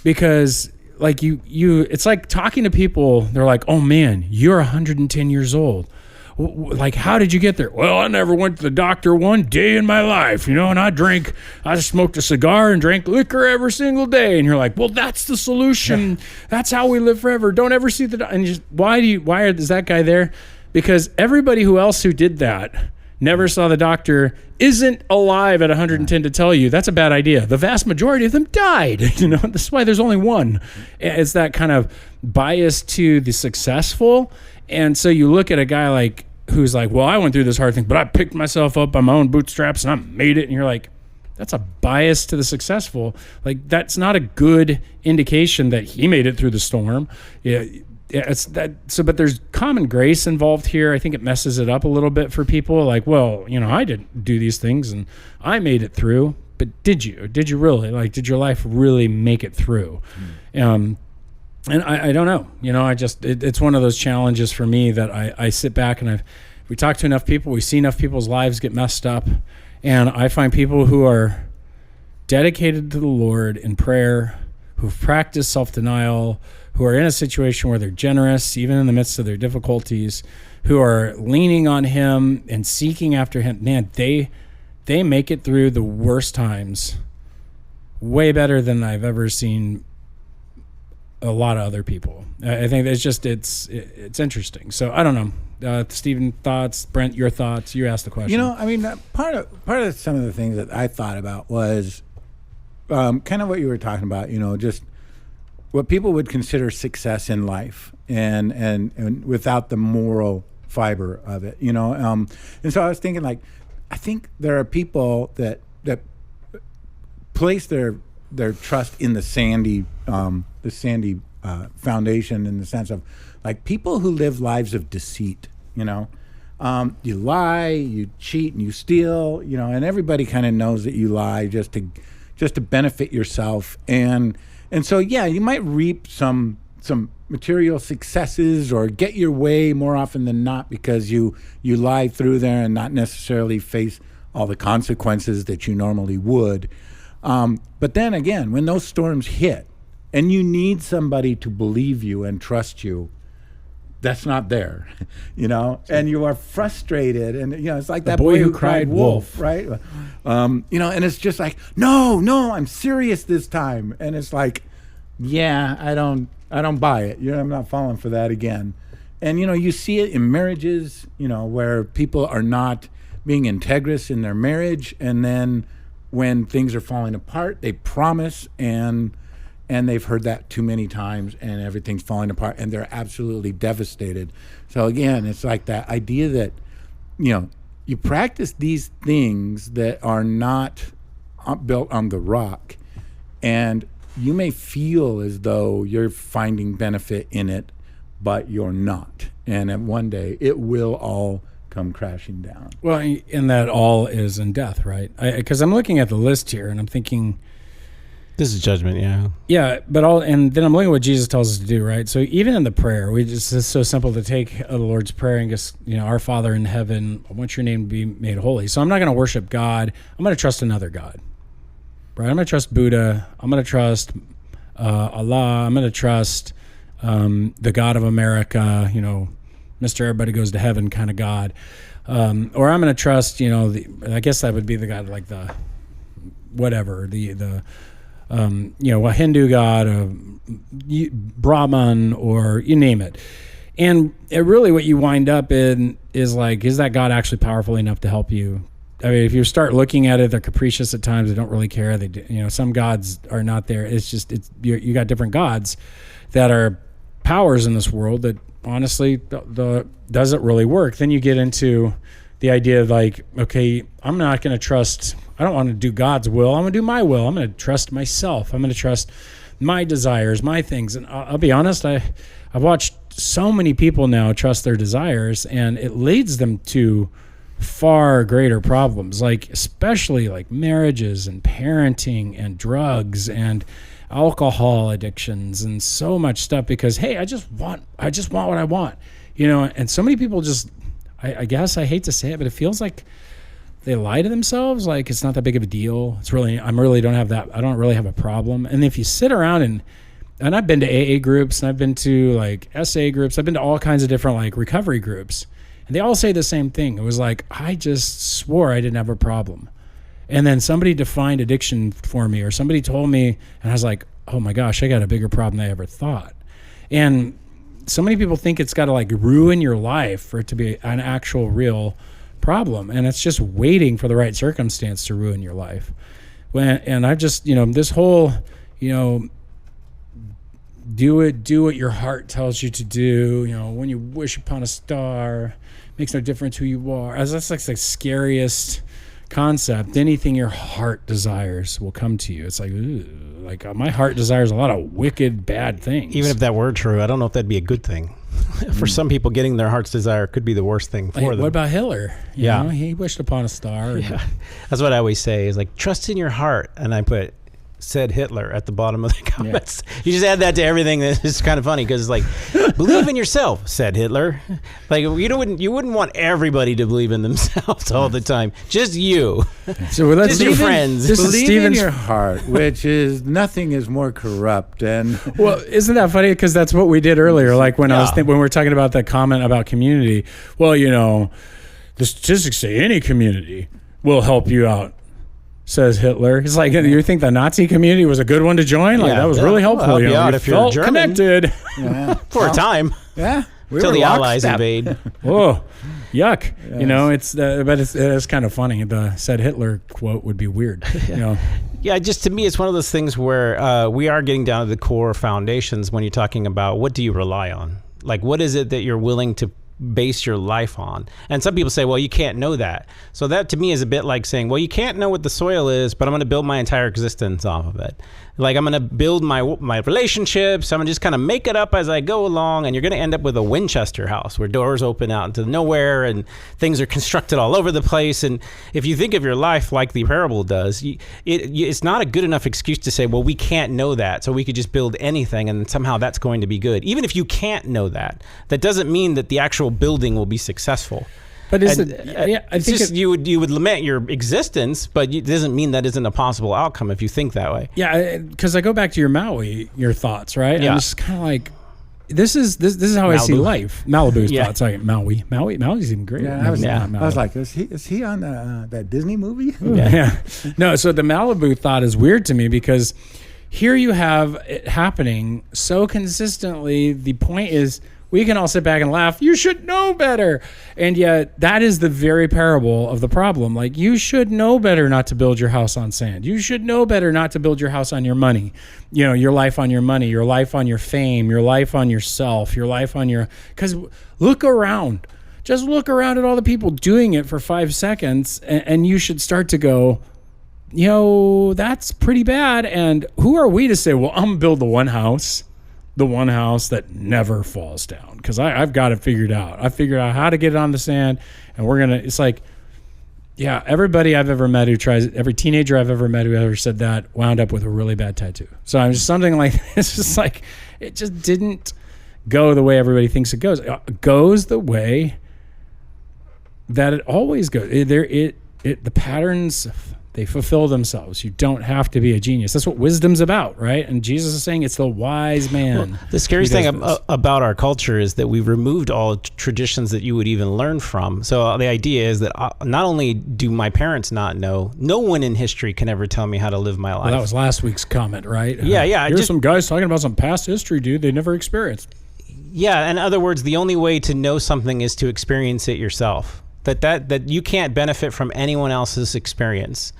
Speaker 1: because like it's like talking to people. They're like, oh man, you're 110 years old. Like, how did you get there? Well, I never went to the doctor one day in my life, and I smoked a cigar and drank liquor every single day. And you're like, well, that's the solution. Yeah. That's how we live forever. Don't ever see the doctor. And why is that guy there? Because everybody who did that never saw the doctor isn't alive at 110 to tell you that's a bad idea. The vast majority of them died. That's why there's only one. It's that kind of bias to the successful. And so you look at a guy who's like, well, I went through this hard thing, but I picked myself up by my own bootstraps and I made it. And you're like, that's a bias to the successful. Like, that's not a good indication that he made it through the storm. Yeah, it's that. So, but there's common grace involved here. I think it messes it up a little bit for people. Like, well, I didn't do these things and I made it through. But did you? Did you really? Like, did your life really make it through? And I don't know. It's one of those challenges for me that I sit back and we talk to enough people, we see enough people's lives get messed up, and I find people who are dedicated to the Lord in prayer, who've practiced self-denial, who are in a situation where they're generous, even in the midst of their difficulties, who are leaning on Him and seeking after Him. Man, they make it through the worst times way better than I've ever seen a lot of other people. I think it's just it's interesting. So I don't know, Stephen, thoughts. Brent, your thoughts. You asked the question.
Speaker 2: I mean, part of some of the things that I thought about was kind of what you were talking about. Just what people would consider success in life, and without the moral fiber of it. And so I was thinking, like, I think there are people that place their trust in the sandy foundation, in the sense of, like, people who live lives of deceit. You lie, you cheat, and you steal. And everybody kind of knows that you lie just to benefit yourself. And so, yeah, you might reap some material successes or get your way more often than not because you lie through there and not necessarily face all the consequences that you normally would. But then again, when those storms hit and you need somebody to believe you and trust you, that's not there, and you are frustrated, and it's like that boy who cried wolf, right? And it's just like, no, I'm serious this time, and it's like, yeah, I don't buy it. I'm not falling for that again. And you see it in marriages, where people are not being integrous in their marriage, and then when things are falling apart, they promise, and they've heard that too many times, and everything's falling apart, and they're absolutely devastated. So again, it's like that idea that, you practice these things that are not built on the rock, and you may feel as though you're finding benefit in it, but you're not. And at one day, it will all come crashing down.
Speaker 1: Well, and that all is in death, right? Because I'm looking at the list here, and I'm thinking,
Speaker 3: this is judgment, yeah.
Speaker 1: Yeah, and then I'm looking at what Jesus tells us to do, right? So even in the prayer, it's so simple to take the Lord's Prayer and just, Our Father in heaven, I want your name to be made holy. So I'm not going to worship God. I'm going to trust another God, right? I'm going to trust Buddha. I'm going to trust Allah. I'm going to trust the God of America, Mr. Everybody Goes to Heaven kind of God. Or I'm going to trust, I guess that would be the God like the whatever, a Hindu god, Brahman, or you name it. And really what you wind up in is like, is that God actually powerful enough to help you? I mean, if you start looking at it, they're capricious at times. They don't really care. Some gods are not there. It's just, you got different gods that are powers in this world that honestly doesn't really work. Then you get into the idea of like, okay, I'm not going to trust, I don't want to do God's will. I'm going to do my will. I'm going to trust myself. I'm going to trust my desires, my things. And I'll be honest, I've watched so many people now trust their desires, and it leads them to far greater problems, like especially like marriages and parenting and drugs and alcohol addictions and so much stuff, because hey, I just want what I want, and so many people just, I guess I hate to say it, but it feels like they lie to themselves, like it's not that big of a deal. I don't really have a problem. And if you sit around and I've been to AA groups, and I've been to like SA groups, I've been to all kinds of different like recovery groups, and they all say the same thing. It was like, I just swore I didn't have a problem. And then somebody defined addiction for me, or somebody told me, and I was like, oh my gosh, I got a bigger problem than I ever thought. And so many people think it's got to like ruin your life for it to be an actual real problem. And it's just waiting for the right circumstance to ruin your life. And I've just, this whole, do what your heart tells you to do. When you wish upon a star, makes no difference who you are. As that's like the scariest concept. Anything your heart desires will come to you. It's like, ooh, like my heart desires a lot of wicked, bad things.
Speaker 3: Even if that were true, I don't know if that'd be a good thing. For some people, getting their heart's desire could be the worst thing for them.
Speaker 1: What about Hitler? You know, he wished upon a star.
Speaker 3: Yeah, that's what I always say is like, trust in your heart. And I put said Hitler at the bottom of the comments. Yeah. You just add that to everything. It's kind of funny because it's like, believe in yourself, said Hitler. Like you wouldn't want everybody to believe in themselves all the time. Just you.
Speaker 1: So let's
Speaker 3: just your friends.
Speaker 2: Believe in your heart, which is nothing is more corrupt. And
Speaker 1: well, isn't that funny? Because that's what we did earlier. Like when when we were talking about that comment about community. Well, the statistics say any community will help you out. says Hitler. It's like, you think the Nazi community was a good one to join? Like, that was really helpful.
Speaker 3: Well, you
Speaker 1: if you're German. Connected.
Speaker 3: For a time.
Speaker 2: Yeah.
Speaker 3: Until the Allies invade.
Speaker 1: Whoa, yuck. Yes. But it's kind of funny. The said Hitler quote would be weird.
Speaker 3: Yeah, just to me, it's one of those things where we are getting down to the core foundations when you're talking about what do you rely on? Like, what is it that you're willing to base your life on? And some people say, well, you can't know that. So that to me is a bit like saying, well, you can't know what the soil is, but I'm going to build my entire existence off of it. Like, I'm going to build my relationships. I'm going to just kind of make it up as I go along. And you're going to end up with a Winchester house where doors open out into nowhere and things are constructed all over the place. And if you think of your life like the parable does, it's not a good enough excuse to say, well, we can't know that, so we could just build anything and somehow that's going to be good. Even if you can't know that, that doesn't mean that the actual building will be successful.
Speaker 1: But I think
Speaker 3: you would lament your existence, but it doesn't mean that isn't a possible outcome if you think that way.
Speaker 1: Yeah, because I go back to your thoughts, right?
Speaker 3: Yeah.
Speaker 1: And it's kind of like, this is how Malibu. I see life. Malibu's thoughts, like Maui's even great.
Speaker 2: Yeah, I was like, is he on that Disney movie?
Speaker 1: Yeah. No, so the Malibu thought is weird to me because here you have it happening so consistently. The point is, we can all sit back and laugh. You should know better. And yet that is the very parable of the problem. Like, you should know better not to build your house on sand. You should know better not to build your house on your money. Your life on your money, your life on your fame, your life on yourself, your life on your... Because look around. Just look around at all the people doing it for 5 seconds, and you should start to go, that's pretty bad. And who are we to say, well, I'm going to build the one house that never falls down, because I've got it figured out. I figured out how to get it on the sand, and it's like, everybody I've ever met every teenager I've ever met who ever said that wound up with a really bad tattoo. So I'm just something like, it's just like, it just didn't go the way everybody thinks it goes. It goes the way that it always goes. The patterns, they fulfill themselves. You don't have to be a genius. That's what wisdom's about, right? And Jesus is saying it's the wise man.
Speaker 3: Well, the scariest thing about our culture is that we've removed all traditions that you would even learn from. So the idea is that not only do my parents not know, no one in history can ever tell me how to live my life.
Speaker 1: Well, that was last week's comment, right?
Speaker 3: Yeah.
Speaker 1: Here's some guys talking about some past history, dude, they never experienced.
Speaker 3: Yeah, in other words, the only way to know something is to experience it yourself. That you can't benefit from anyone else's experience.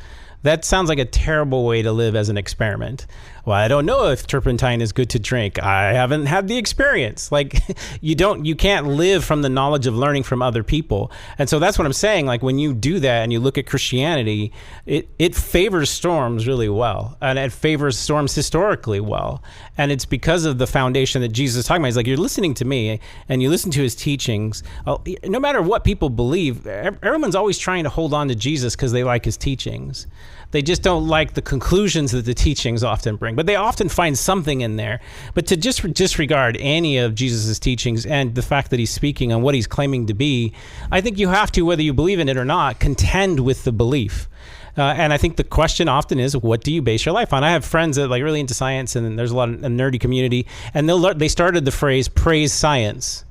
Speaker 3: That sounds like a terrible way to live as an experiment. Well, I don't know if turpentine is good to drink. I haven't had the experience. Like, you can't live from the knowledge of learning from other people. And so that's what I'm saying. Like, when you do that and you look at Christianity, it favors storms really well. And it favors storms historically well. And it's because of the foundation that Jesus is talking about. He's like, you're listening to me and you listen to his teachings. No matter what people believe, everyone's always trying to hold on to Jesus because they like his teachings. They just don't like the conclusions that the teachings often bring, but they often find something in there. But to just disregard any of Jesus's teachings and the fact that he's speaking on what he's claiming to be, I think you have to, whether you believe in it or not, contend with the belief. And I think the question often is, what do you base your life on? I have friends that really into science, and there's a lot of a nerdy community, and they started the phrase praise science.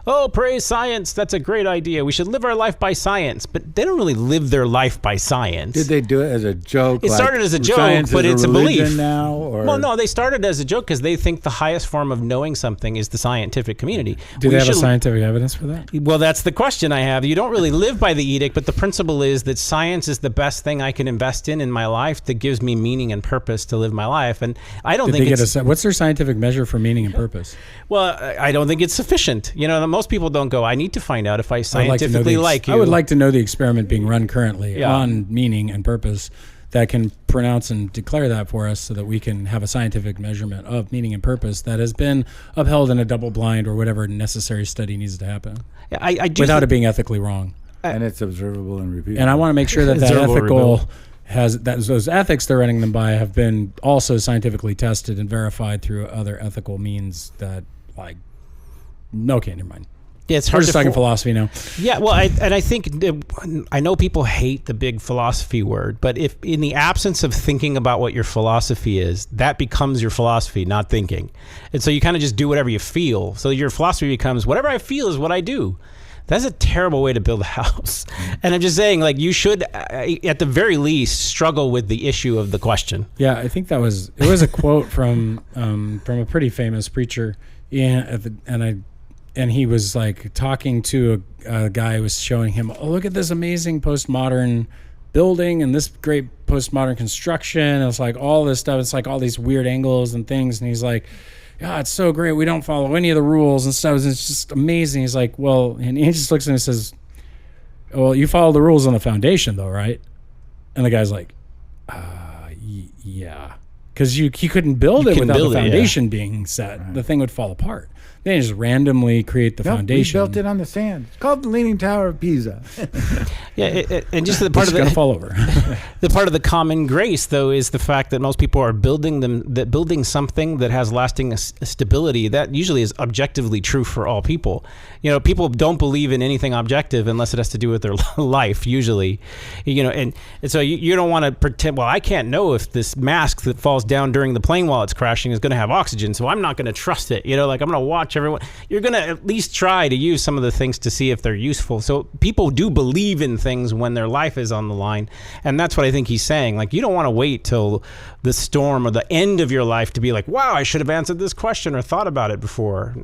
Speaker 3: Oh, praise science. That's a great idea. We should live our life by science. But they don't really live their life by science.
Speaker 2: Did they do it as a joke?
Speaker 3: It started as a joke, but it's a belief.
Speaker 2: Now, or?
Speaker 3: Well, no, they started as a joke because they think the highest form of knowing something is the scientific community.
Speaker 1: Do they have a scientific evidence for that?
Speaker 3: Well, that's the question I have. You don't really live by the edict, but the principle is that science is the best thing I can invest in my life that gives me meaning and purpose to live my life. And I don't think
Speaker 1: what's their scientific measure for meaning and purpose?
Speaker 3: Well, I don't think it's sufficient. Most people don't go, I need to find out if I scientifically like you.
Speaker 1: I would like to know the experiment being run currently on meaning and purpose that can pronounce and declare that for us so that we can have a scientific measurement of meaning and purpose that has been upheld in a double-blind or whatever necessary study needs to happen without it being ethically wrong.
Speaker 2: And it's observable and repeatable.
Speaker 1: And I want to make sure that ethical those ethics they're running them by have been also scientifically tested and verified through other ethical means that, okay, never mind.
Speaker 3: Yeah, it's hard.
Speaker 1: We're just talking philosophy now.
Speaker 3: Yeah, well, I think I know people hate the big philosophy word, but if in the absence of thinking about what your philosophy is, that becomes your philosophy, not thinking. And so you kind of just do whatever you feel. So your philosophy becomes whatever I feel is what I do. That's a terrible way to build a house. And I'm just saying, like, you should, at the very least, struggle with the issue of the question.
Speaker 1: Yeah, I think it was a quote from a pretty famous preacher, and he was like talking to a guy who was showing him, oh, look at this amazing postmodern building and this great postmodern construction. And it's like all this stuff. It's like all these weird angles and things. And he's like, yeah, it's so great. We don't follow any of the rules and stuff. It's just amazing. He's like, well, and he just looks at him and says, well, you follow the rules on the foundation though, right? And the guy's like, yeah. Because you couldn't build it without the foundation being set. Right. The thing would fall apart. They just randomly create the foundation.
Speaker 2: We built it on the sand. It's called the Leaning Tower of Pisa.
Speaker 3: And just the part of
Speaker 1: gonna fall over.
Speaker 3: The part of the common grace, though, is the fact that most people are building something that has lasting stability. That usually is objectively true for all people. You know, people don't believe in anything objective unless it has to do with their life. Usually, you know, and so you don't want to pretend. Well, I can't know if this mask that falls down during the plane while it's crashing is going to have oxygen, so I'm not going to trust it. You know, like I'm going to watch everyone. You're going to at least try to use some of the things to see if they're useful. So people do believe in things when their life is on the line. And that's what I think he's saying. Like, you don't want to wait till the storm or the end of your life to be like, wow, I should have answered this question or thought about it before.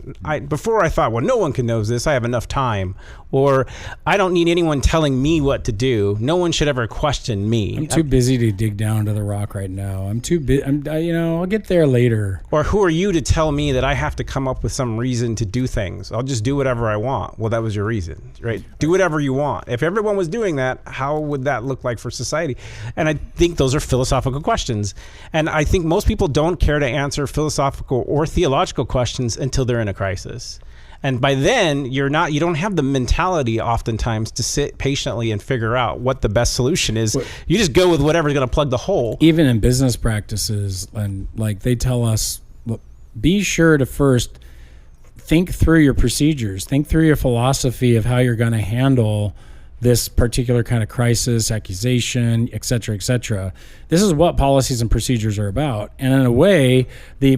Speaker 3: Before I thought, well, no one can know this. I have enough time. Or I don't need anyone telling me what to do. No one should ever question me.
Speaker 1: I'm too busy to dig down to the rock right now. I'm too busy. I'll get there later.
Speaker 3: Or who are you to tell me that I have to come up with some reason to do things? I'll just do whatever I want. Well, that was your reason, right? Do whatever you want. If everyone was doing that, how would that look like for society? And I think those are philosophical questions. And I think most people don't care to answer philosophical or theological questions until they're in a crisis. And by then, you don't have the mentality oftentimes to sit patiently and figure out what the best solution is. You just go with whatever's going to plug the hole.
Speaker 1: Even in business practices, and like they tell us, be sure to first think through your procedures, think through your philosophy of how you're going to handle this particular kind of crisis, accusation, et cetera, et cetera. This is what policies and procedures are about. And in a way,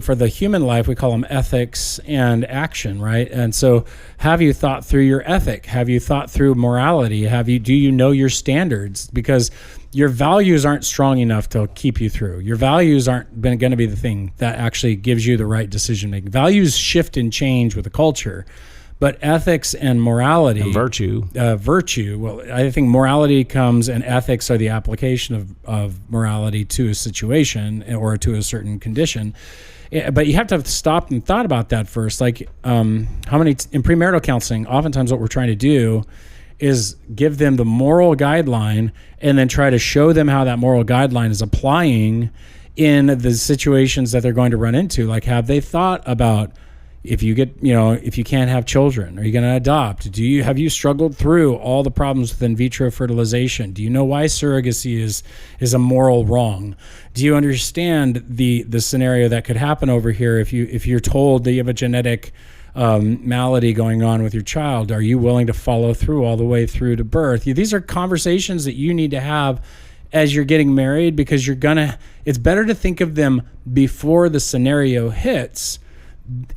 Speaker 1: for the human life, we call them ethics and action, right? And so have you thought through your ethic? Have you thought through morality? Do you know your standards? Because your values aren't strong enough to keep you through. Your values aren't going to be the thing that actually gives you the right decision making. Values shift and change with the culture. But ethics and morality...
Speaker 3: And virtue.
Speaker 1: Well, I think morality comes and ethics are the application of morality to a situation or to a certain condition. But you have to stop and thought about that first. Like in premarital counseling, oftentimes what we're trying to do is give them the moral guideline and then try to show them how that moral guideline is applying in the situations that they're going to run into. Like, have they thought about... If you can't have children, are you going to adopt? Have you struggled through all the problems with in vitro fertilization? Do you know why surrogacy is a moral wrong? Do you understand the scenario that could happen over here if you're told that you have a genetic malady going on with your child? Are you willing to follow through all the way through to birth? These are conversations that you need to have as you're getting married, because it's better to think of them before the scenario hits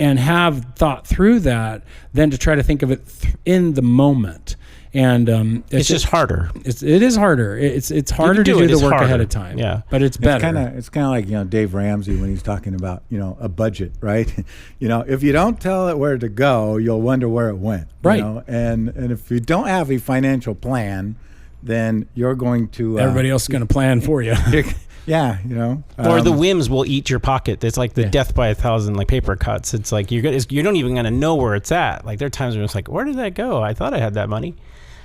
Speaker 1: and have thought through that than to try to think of it in the moment. And
Speaker 3: it's just harder.
Speaker 1: It is harder. It's harder to do the work ahead of time.
Speaker 3: Yeah,
Speaker 1: but it's better.
Speaker 2: It's kind of like Dave Ramsey when he's talking about a budget, right? If you don't tell it where to go, you'll wonder where it went.
Speaker 1: Right.
Speaker 2: And if you don't have a financial plan, then you're going to
Speaker 1: everybody else is going to plan for you.
Speaker 2: Yeah,
Speaker 3: or the whims will eat your pocket. It's like the death by 1,000 paper cuts. It's like you don't even gonna know where it's at. Like there are times where it's like, where did that go? I thought I had that money,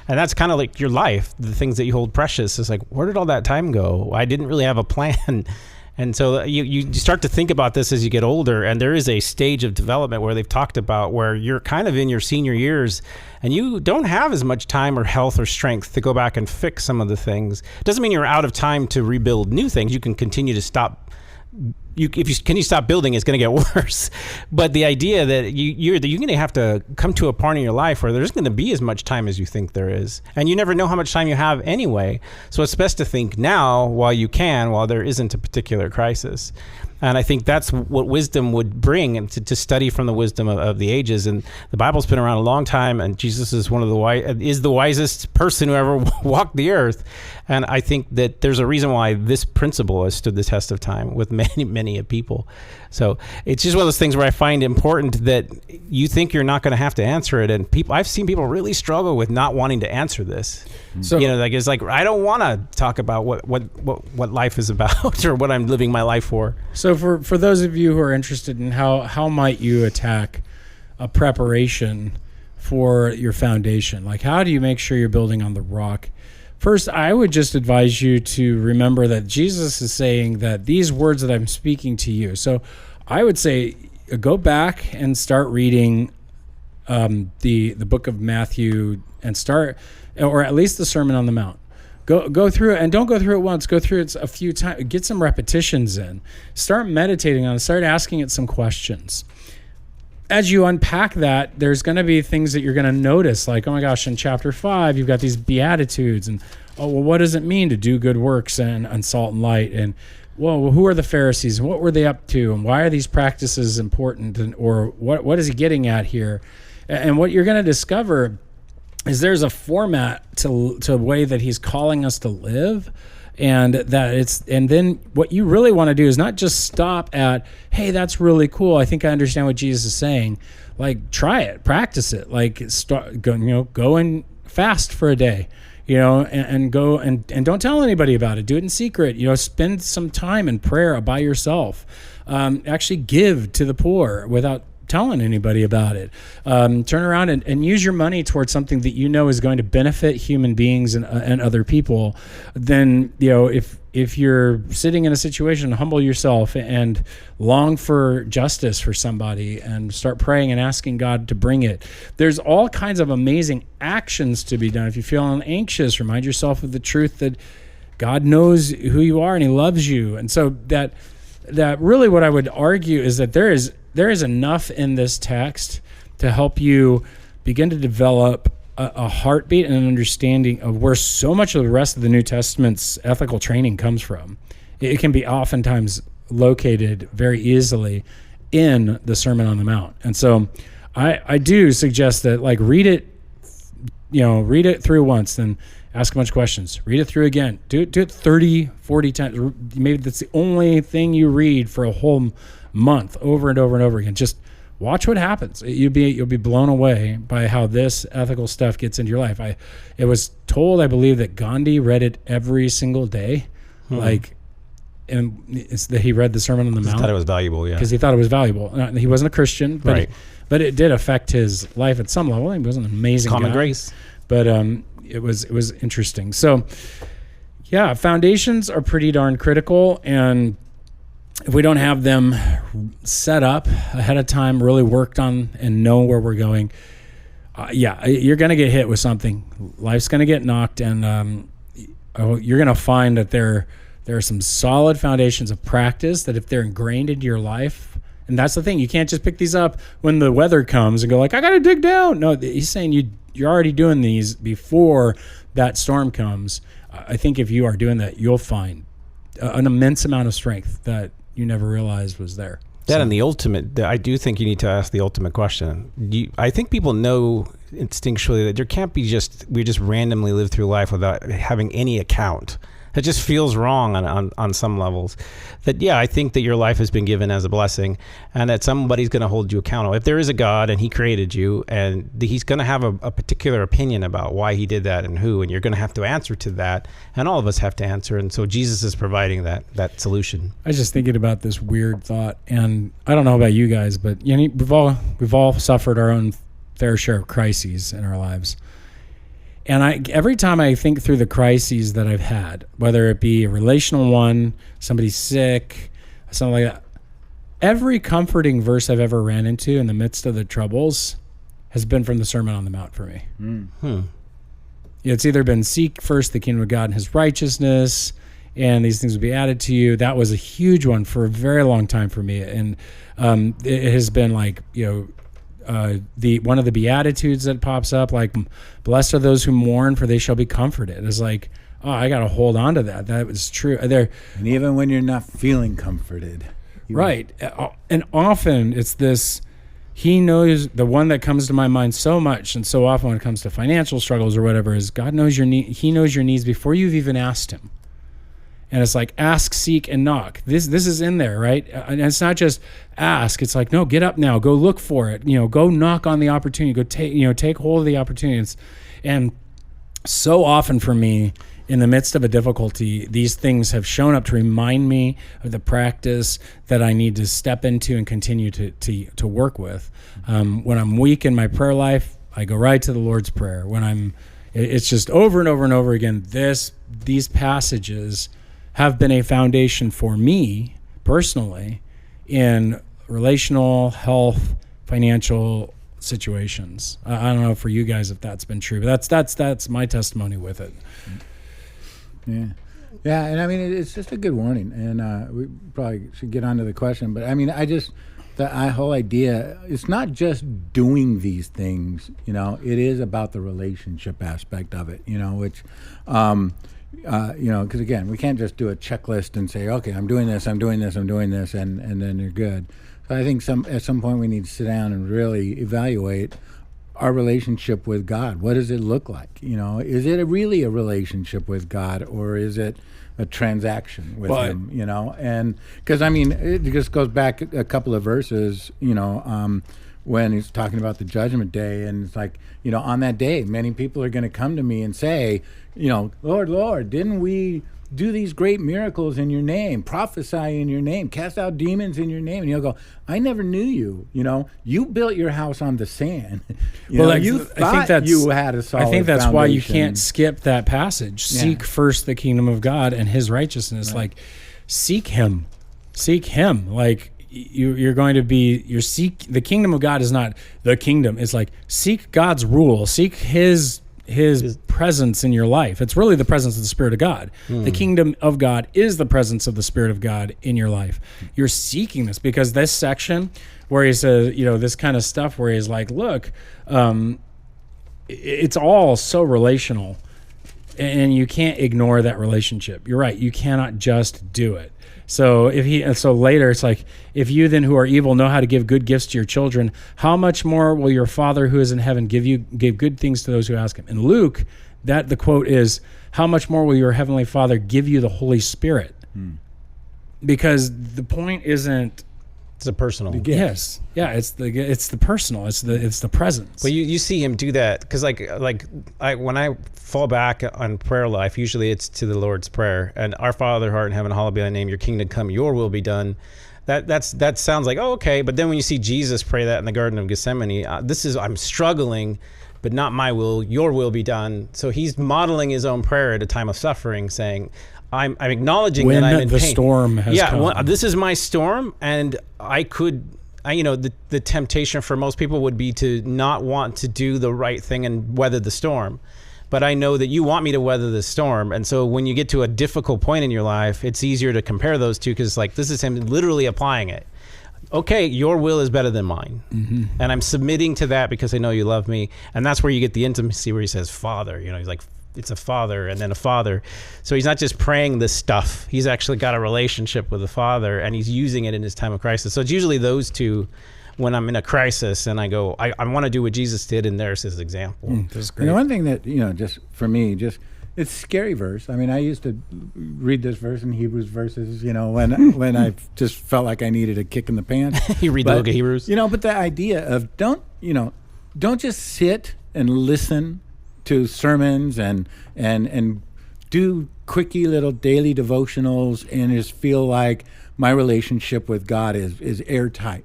Speaker 3: and that's kind of like your life. The things that you hold precious. It's like, where did all that time go? I didn't really have a plan. And so you start to think about this as you get older, and there is a stage of development where they've talked about where you're kind of in your senior years and you don't have as much time or health or strength to go back and fix some of the things. It doesn't mean you're out of time to rebuild new things. You can continue to stop. If you stop building, it's going to get worse. But the idea that you're going to have to come to a point in your life where there's going to be as much time as you think there is, and you never know how much time you have anyway. So it's best to think now while there isn't a particular crisis. And I think that's what wisdom would bring, and to study from the wisdom of the ages. And the Bible's been around a long time, and Jesus is the wisest person who ever walked the earth. And I think that there's a reason why this principle has stood the test of time with many people. So it's just one of those things where I find important that you think you're not going to have to answer it, and I've seen people really struggle with not wanting to answer this. So it's like I don't want to talk about what life is about or what I'm living my life for.
Speaker 1: So for those of you who are interested in how might you attack a preparation for your foundation, like how do you make sure you're building on the rock? First, I would just advise you to remember that Jesus is saying that these words that I'm speaking to you. So I would say go back and start reading the book of Matthew and start, or at least the Sermon on the Mount. Go through it, and don't go through it once. Go through it a few times. Get some repetitions in. Start meditating on it. Start asking it some questions. As you unpack that, there's going to be things that you're going to notice, like, oh my gosh, in chapter 5, you've got these Beatitudes, and what does it mean to do good works and salt and light? And who are the Pharisees, and what were they up to, and why are these practices important, or what is he getting at here? And what you're going to discover is there's a format to a way that he's calling us to live. And then what you really want to do is not just stop at, hey, that's really cool, I think I understand what Jesus is saying. Like, try it, practice it. Like, go and fast for a day, and go and don't tell anybody about it. Do it in secret. Spend some time in prayer by yourself. Actually give to the poor without telling anybody about it. Turn around and use your money towards something that is going to benefit human beings and other people. Then, if you're sitting in a situation, humble yourself and long for justice for somebody and start praying and asking God to bring it. There's all kinds of amazing actions to be done. If you're feeling anxious, remind yourself of the truth that God knows who you are and he loves you. And so that really what I would argue is that there is enough in this text to help you begin to develop a heartbeat and an understanding of where so much of the rest of the New Testament's ethical training comes from. It can be oftentimes located very easily in the Sermon on the Mount. And so I do suggest that, like, read it through once, then ask a bunch of questions. Read it through again. Do it 30, 40 times. Maybe that's the only thing you read for a whole month, over and over and over again. Just watch what happens. You'll be blown away by how this ethical stuff gets into your life. It was told, I believe, that Gandhi read it every single day, and it's that he read the Sermon on the Mount.
Speaker 3: He thought it was valuable, yeah.
Speaker 1: Because he thought it was valuable. He wasn't a Christian, but
Speaker 3: right.
Speaker 1: But it did affect his life at some level. He wasn't an amazing
Speaker 3: common
Speaker 1: guy,
Speaker 3: grace,
Speaker 1: but it was interesting. So, yeah, foundations are pretty darn critical, and if we don't have them set up ahead of time, really worked on, and know where we're going, you're going to get hit with something. Life's going to get knocked, and you're going to find that there are some solid foundations of practice that if they're ingrained into your life, and that's the thing, you can't just pick these up when the weather comes and go like, I got to dig down. No, he's saying you're already doing these before that storm comes. I think if you are doing that, you'll find an immense amount of strength that you never realized was there.
Speaker 3: That and the ultimate, I do think you need to ask the ultimate question. I think people know instinctually that there can't be we just randomly live through life without having any account. It just feels wrong on some levels. That, I think that your life has been given as a blessing, and that somebody's going to hold you accountable. If there is a God and he created you, and he's going to have a particular opinion about why he did that and who, and you're going to have to answer to that, and all of us have to answer. And so Jesus is providing that solution.
Speaker 1: I was just thinking about this weird thought, and I don't know about you guys, but we've all suffered our own fair share of crises in our lives. And every time I think through the crises that I've had, whether it be a relational one, somebody's sick, something like that, every comforting verse I've ever ran into in the midst of the troubles has been from the Sermon on the Mount for me. It's either been seek first the kingdom of God and his righteousness, and these things will be added to you. That was a huge one for a very long time for me. And it has been like, one of the Beatitudes that pops up, like, blessed are those who mourn, for they shall be comforted. It's like, I got to hold on to that. That was true.
Speaker 2: And even when you're not feeling comforted,
Speaker 1: Right. And often it's this, he knows, the one that comes to my mind so much and so often when it comes to financial struggles or whatever is God knows your need. He knows your needs before you've even asked him. And it's like, ask, seek, and knock. This is in there, right? And it's not just ask. It's like, no, get up now. Go look for it. Go knock on the opportunity. Go take hold of the opportunities. And so often for me, in the midst of a difficulty, these things have shown up to remind me of the practice that I need to step into and continue to work with. When I'm weak in my prayer life, I go right to the Lord's Prayer. It's just over and over and over again. These passages have been a foundation for me personally in relational, health, financial situations. I don't know for you guys if that's been true, but that's my testimony with it.
Speaker 2: Yeah, and I mean it's just a good warning, and we probably should get on to the question. But I mean, the whole idea, it's not just doing these things. It is about the relationship aspect of it. Which. Because again, we can't just do a checklist and say, okay, I'm doing this, and then you're good. So I think at some point we need to sit down and really evaluate our relationship with God. What does it look like? Is it really a relationship with God, or is it a transaction with him? And because it just goes back a couple of verses, when he's talking about the judgment day, and it's like, on that day, many people are going to come to me and say, Lord, didn't we do these great miracles in your name, prophesy in your name, cast out demons in your name? And he'll go, I never knew you. You built your house on the sand. You thought you had a solid
Speaker 1: I think that's
Speaker 2: foundation.
Speaker 1: why you can't skip that passage. Yeah. Seek first the kingdom of God and his righteousness. Right. Like, seek him. Like, you're going to be, the kingdom of God is not the kingdom. It's like, seek God's rule, seek his presence in your life. It's really the presence of the Spirit of God. The kingdom of God is the presence of the Spirit of God in your life. You're seeking this, because this section where he says, this kind of stuff where he's like, look, it's all so relational, and you can't ignore that relationship. You're right. You cannot just do it. So later it's like, if you then who are evil know how to give good gifts to your children, how much more will your Father who is in heaven give good things to those who ask him? In Luke, the quote is, how much more will your heavenly Father give you the Holy Spirit? Because the point isn't,
Speaker 3: it's a personal.
Speaker 1: Yes, yeah, it's the personal. It's the presence.
Speaker 3: Well, you see him do that, because when I fall back on prayer life, usually it's to the Lord's Prayer, and Our Father who art in heaven, hallowed be thy name. Your kingdom come, your will be done. That sounds like, oh, okay. But then when you see Jesus pray that in the Garden of Gethsemane, I'm struggling, but not my will, your will be done. So he's modeling his own prayer at a time of suffering, saying, I'm acknowledging that I'm in pain.
Speaker 1: The storm has come.
Speaker 3: Well, this is my storm, and the temptation for most people would be to not want to do the right thing and weather the storm. But I know that you want me to weather the storm. And so when you get to a difficult point in your life, it's easier to compare those two, because this is him literally applying it. Okay, your will is better than mine. Mm-hmm. And I'm submitting to that because I know you love me. And that's where you get the intimacy where he says, Father. He's like, it's a father and then a father. So he's not just praying this stuff. He's actually got a relationship with the Father, and he's using it in his time of crisis. So it's usually those two when I'm in a crisis and I go, I want to do what Jesus did, and there's his example.
Speaker 2: That's great. One thing that, just for me, it's a scary verse. I mean, I used to read this verse in Hebrews verses, when I just felt like I needed a kick in the pants.
Speaker 3: You read the book of Hebrews?
Speaker 2: But the idea of don't just sit and listen to sermons and do quickie little daily devotionals and just feel like my relationship with God is airtight,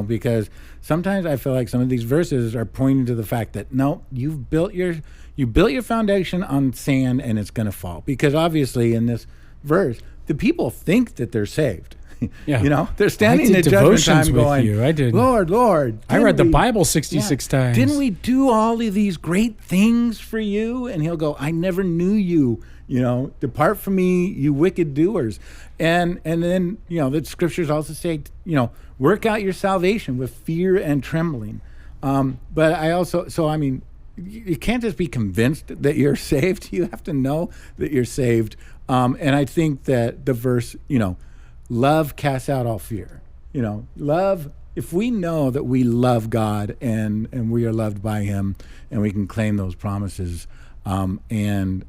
Speaker 2: because sometimes I feel like some of these verses are pointing to the fact that no, you built your foundation on sand and it's going to fall. Because obviously in this verse, the people think that they're saved.
Speaker 1: Yeah.
Speaker 2: They're standing in judgment time going,
Speaker 1: you. I did.
Speaker 2: Lord.
Speaker 1: I read the Bible 66 times.
Speaker 2: Didn't we do all of these great things for you? And he'll go, I never knew you. Depart from me, you wicked doers. And then, the scriptures also say, work out your salvation with fear and trembling. But I also, you can't just be convinced that you're saved. You have to know that you're saved. And I think that the verse, love casts out all fear. love. If we know that we love God and we are loved by Him, and we can claim those promises, and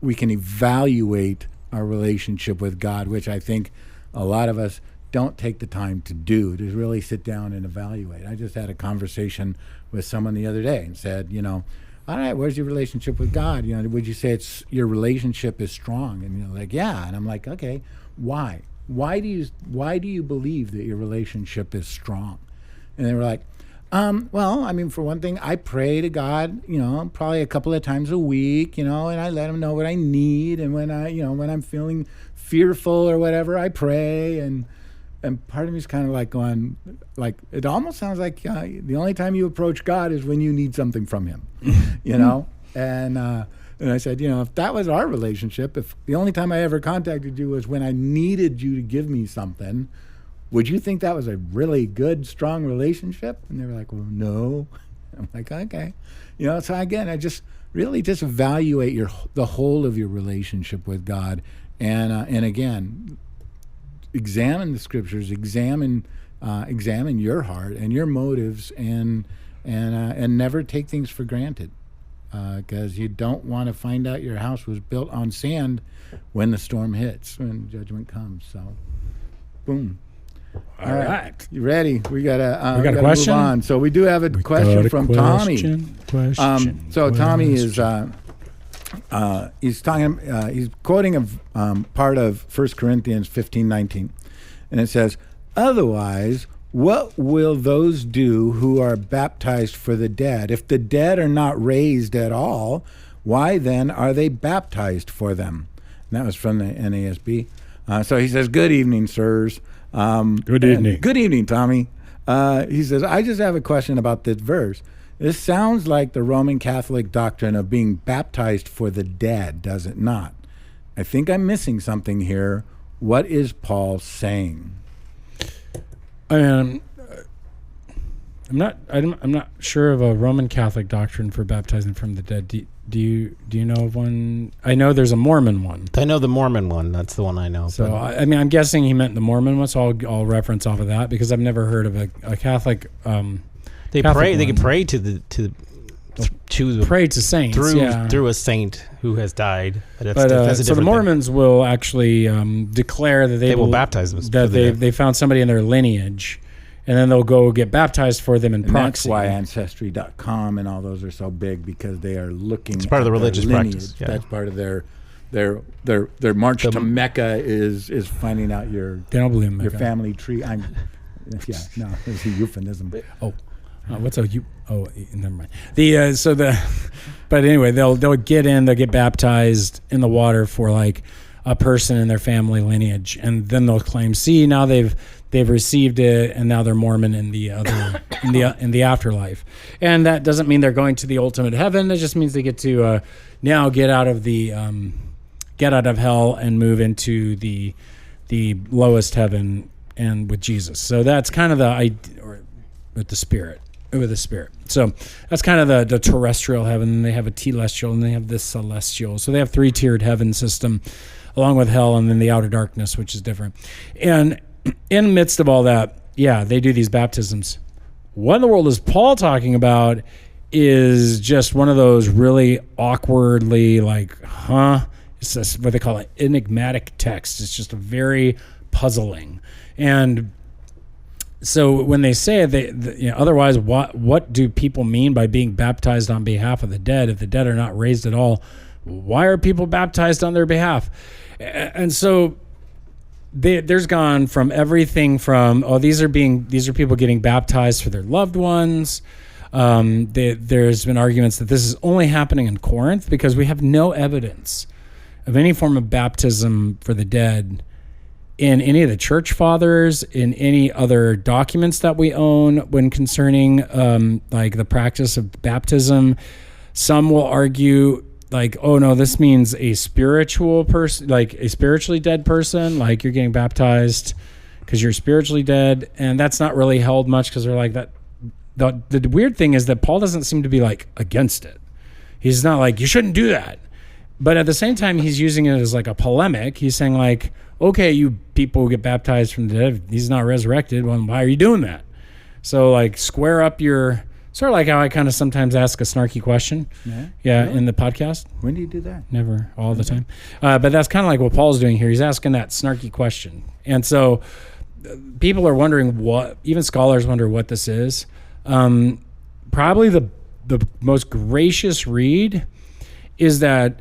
Speaker 2: we can evaluate our relationship with God, which I think a lot of us don't take the time to do, to really sit down and evaluate. I just had a conversation with someone the other day and said, all right, where's your relationship with God? Would you say your relationship is strong? And like, yeah. And I'm like, okay, why? Why do you believe that your relationship is strong? And they were like, well, I mean, for one thing, I pray to God, probably a couple of times a week, and I let Him know what I need. And when when I'm feeling fearful or whatever, I pray. And part of me is kind of like going, like, it almost sounds like the only time you approach God is when you need something from Him, And I said, if that was our relationship, if the only time I ever contacted you was when I needed you to give me something, would you think that was a really good, strong relationship? And they were like, well, no. I'm like, okay. So again, I just really just evaluate the whole of your relationship with God. And again, examine the scriptures, examine your heart and your motives, and never take things for granted. Because you don't want to find out your house was built on sand when the storm hits, when judgment comes. So, boom. All right. You ready? We got a question? Move on. So we do have a question from Tommy. Tommy is he's quoting a part of 1 Corinthians 15:19, and it says, "Otherwise, what will those do who are baptized for the dead? If the dead are not raised at all, why then are they baptized for them?" And that was from the NASB. So he says, "Good evening, sirs."
Speaker 1: Good evening.
Speaker 2: Good evening, Tommy. He says, "I just have a question about this verse. This sounds like the Roman Catholic doctrine of being baptized for the dead, does it not? I think I'm missing something here. What is Paul saying?"
Speaker 1: I'm not sure of a Roman Catholic doctrine for baptizing from the dead. Do you know of one? I know there's a Mormon one.
Speaker 3: I know the Mormon one. That's the one I know.
Speaker 1: So I'm guessing he meant the Mormon one. So I'll reference off of that, because I've never heard of a Catholic.
Speaker 3: They
Speaker 1: Catholic
Speaker 3: pray.
Speaker 1: one.
Speaker 3: They can pray
Speaker 1: pray to saints
Speaker 3: through a saint who has died.
Speaker 1: So the Mormons will actually declare that they will
Speaker 3: baptize them.
Speaker 1: That they found somebody in their lineage, and then they'll go get baptized for them in proxy.
Speaker 2: That's why Ancestry.com and all those are so big, because they are looking.
Speaker 3: It's part of the religious practice.
Speaker 2: Yeah. That's part of their march to Mecca is finding out your family tree. It's a euphemism.
Speaker 1: What's a you? Oh, never mind. But anyway, they'll get in, they'll get baptized in the water for like a person in their family lineage, and then they'll claim, see, now they've received it, and now they're Mormon in the other in the afterlife. And that doesn't mean they're going to the ultimate heaven. It just means they get to now get out of hell and move into the lowest heaven and with Jesus. So that's kind of the idea, or with the Spirit. So that's kind of the terrestrial heaven. And they have a telestial, and they have this celestial. So they have 3-tiered heaven system, along with hell, and then the outer darkness, which is different. And in the midst of all that, they do these baptisms. What in the world is Paul talking about is just one of those really awkwardly it's just what they call an enigmatic text. It's just a very puzzling. And so when they say it, otherwise, what do people mean by being baptized on behalf of the dead? If the dead are not raised at all, why are people baptized on their behalf? And so there's gone from everything from, these are people getting baptized for their loved ones. There's been arguments that this is only happening in Corinth, because we have no evidence of any form of baptism for the dead in any of the church fathers, in any other documents that we own when concerning like the practice of baptism. Some will argue like, oh no, this means a spiritual person, like a spiritually dead person, like you're getting baptized because you're spiritually dead. And that's not really held much, because they're like that. The weird thing is that Paul doesn't seem to be like against it. He's not like, you shouldn't do that. But at the same time, he's using it as like a polemic. He's saying like, okay, you people who get baptized from the dead, he's not resurrected. Well, why are you doing that? So like square up your, sort of like how I kind of sometimes ask a snarky question. Yeah, really? In the podcast.
Speaker 2: When do you do that?
Speaker 1: Never, all the time. But that's kind of like what Paul's doing here. He's asking that snarky question. And so people are wondering what, even scholars wonder what this is. Probably the most gracious read is that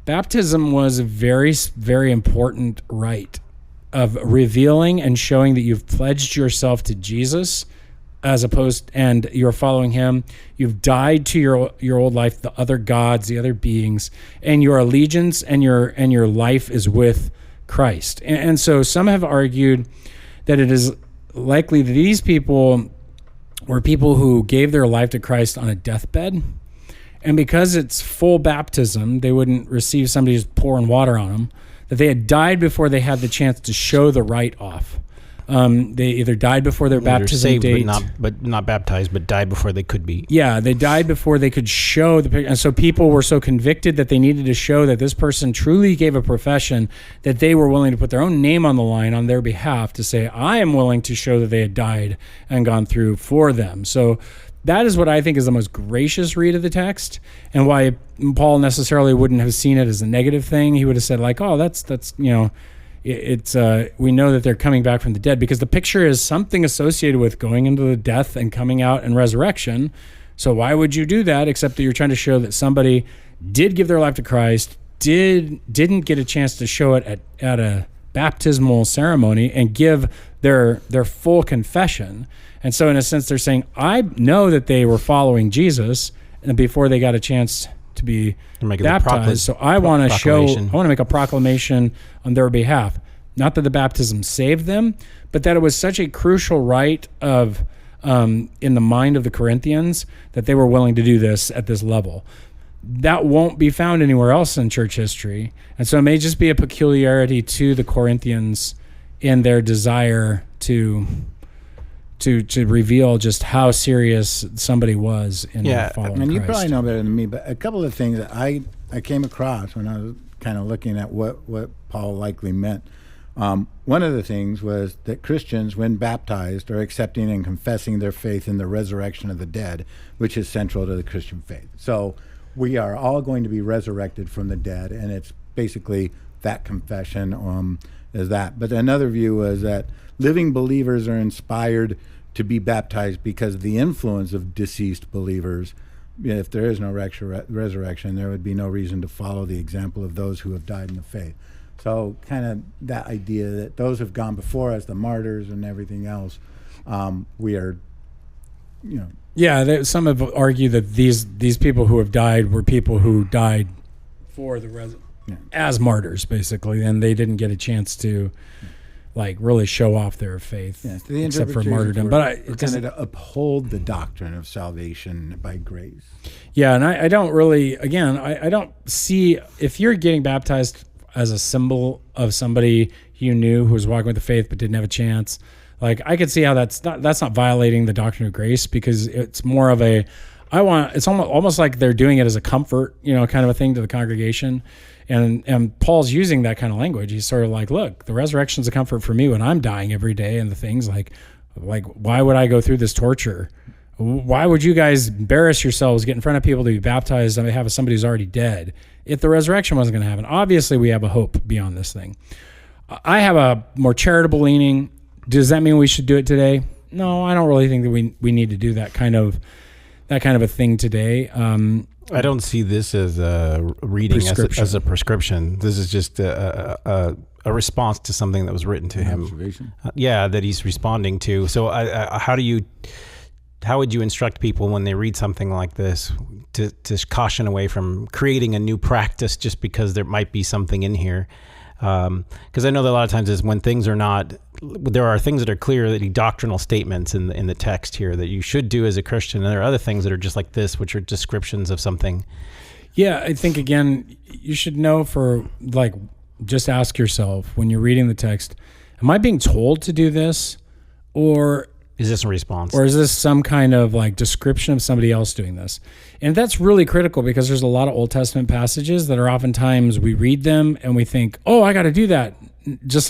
Speaker 1: baptism was a very, very important rite of revealing and showing that you've pledged yourself to Jesus and you're following him. You've died to your old life, the other gods, the other beings, and your allegiance and your life is with Christ. And so some have argued that it is likely that these people were people who gave their life to Christ on a deathbed. And because it's full baptism, they wouldn't receive somebody who's pouring water on them, that they had died before they had the chance to show the rite off. They either died before their baptism
Speaker 3: saved,
Speaker 1: date,
Speaker 3: but not baptized, but died before they could be.
Speaker 1: Yeah, they died before they could show the. And so people were so convicted that they needed to show that this person truly gave a profession, that they were willing to put their own name on the line on their behalf to say, I am willing to show that they had died and gone through for them. So that is what I think is the most gracious read of the text, and why Paul necessarily wouldn't have seen it as a negative thing. He would have said like, oh, that's it's we know that they're coming back from the dead, because the picture is something associated with going into the death and coming out and resurrection. So why would you do that except that you're trying to show that somebody did give their life to Christ, didn't get a chance to show it at a baptismal ceremony and give their full confession. And so in a sense they're saying, I know that they were following Jesus and before they got a chance to be baptized. So I want to make a proclamation on their behalf. Not that the baptism saved them, but that it was such a crucial rite of in the mind of the Corinthians that they were willing to do this at this level. That won't be found anywhere else in church history. And so it may just be a peculiarity to the Corinthians in their desire to reveal just how serious somebody was in following Christ.
Speaker 2: And you probably know better than me, but a couple of things that I came across when I was kind of looking at what Paul likely meant. One of the things was that Christians, when baptized, are accepting and confessing their faith in the resurrection of the dead, which is central to the Christian faith. So we are all going to be resurrected from the dead, and it's basically that confession is that. But another view was that living believers are inspired to be baptized because of the influence of deceased believers. If there is no resurrection, there would be no reason to follow the example of those who have died in the faith. So kind of that idea that those have gone before us, the martyrs and everything else, we are,
Speaker 1: Yeah, some have argued that these people who have died were people who died for the as martyrs, basically, and they didn't get a chance to really show off their faith, except for martyrdom. But
Speaker 2: it doesn't uphold the doctrine of salvation by grace.
Speaker 1: Yeah, and I don't really, again, I don't see, if you're getting baptized as a symbol of somebody you knew who was walking with the faith but didn't have a chance, I could see how that's not violating the doctrine of grace, because it's more of it's almost like they're doing it as a comfort, kind of a thing to the congregation. And Paul's using that kind of language. He's sort of like, look, the resurrection's a comfort for me when I'm dying every day, and the things like why would I go through this torture? Why would you guys embarrass yourselves, get in front of people to be baptized on behalf of somebody who's already dead, if the resurrection wasn't going to happen? Obviously, we have a hope beyond this thing. I have a more charitable leaning. Does that mean we should do it today? No, I don't really think that we need to do that kind of a thing today.
Speaker 3: I don't see this as a reading as a prescription. This is just a response to something that was written to him.
Speaker 2: Observation.
Speaker 3: That he's responding to. So how would you instruct people when they read something like this to caution away from creating a new practice just because there might be something in here? Because I know that a lot of times is when things are not, there are things that are clear, that doctrinal statements in the text here that you should do as a Christian, and there are other things that are just like this, which are descriptions of something.
Speaker 1: Yeah, I think again, you should know just ask yourself when you're reading the text, am I being told to do this, or
Speaker 3: Is this a response?
Speaker 1: Or is this some kind of like description of somebody else doing this? And that's really critical because there's a lot of Old Testament passages that are oftentimes we read them and we think, oh, I got to do that.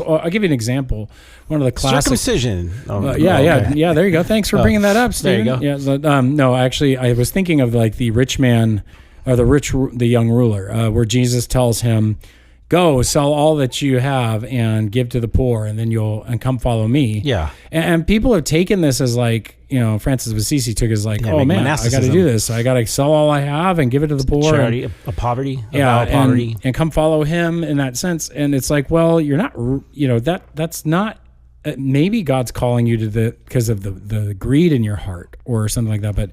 Speaker 1: I'll give you an example. One of the classic
Speaker 3: circumcision.
Speaker 1: Yeah. There you go. Thanks for bringing that up, Stephen.
Speaker 3: There you go.
Speaker 1: Yeah. No, actually, I was thinking of like the rich man or the young ruler, where Jesus tells him, "Go sell all that you have and give to the poor, and then and come follow me."
Speaker 3: Yeah.
Speaker 1: And people have taken this as like, Francis of Assisi took it as like, oh man, I got to do this. I got to sell all I have and give it to the poor.
Speaker 3: Charity, poverty.
Speaker 1: Poverty. And come follow him in that sense. And it's like, well, you're not, that's not, maybe God's calling you to because of the greed in your heart or something like that. But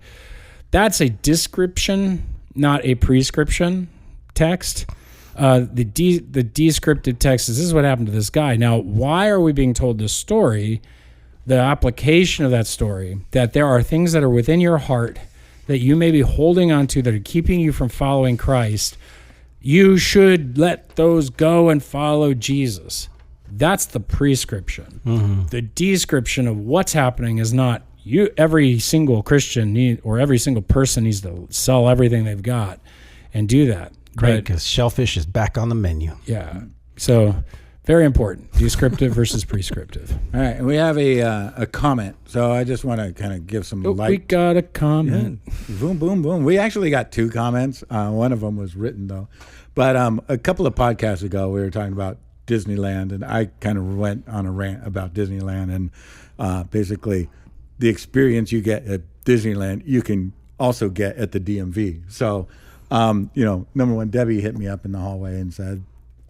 Speaker 1: that's a description, not a prescription text. The descriptive text is, this is what happened to this guy. Now, why are we being told this story? The application of that story, that there are things that are within your heart that you may be holding on to that are keeping you from following Christ. You should let those go and follow Jesus. That's the prescription. Mm-hmm. The description of what's happening is not every single Christian or every single person needs to sell everything they've got and do that.
Speaker 3: Great, because shellfish is back on the menu.
Speaker 1: Yeah. So very important. Descriptive versus prescriptive.
Speaker 2: All right. And we have a comment. So I just want to kind of give some light.
Speaker 1: We got a comment.
Speaker 2: Yeah. Boom, boom, boom. We actually got 2 comments. One of them was written, though. But a couple of podcasts ago, we were talking about Disneyland, and I kind of went on a rant about Disneyland. And basically, the experience you get at Disneyland, you can also get at the DMV. So, number one, Debbie hit me up in the hallway and said,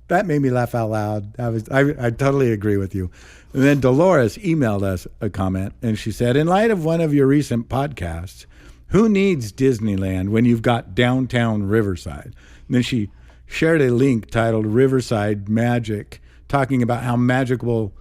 Speaker 2: that made me laugh out loud. I totally agree with you. And then Dolores emailed us a comment, and she said, in light of one of your recent podcasts, who needs Disneyland when you've got downtown Riverside? And then she shared a link titled Riverside Magic, talking about how magical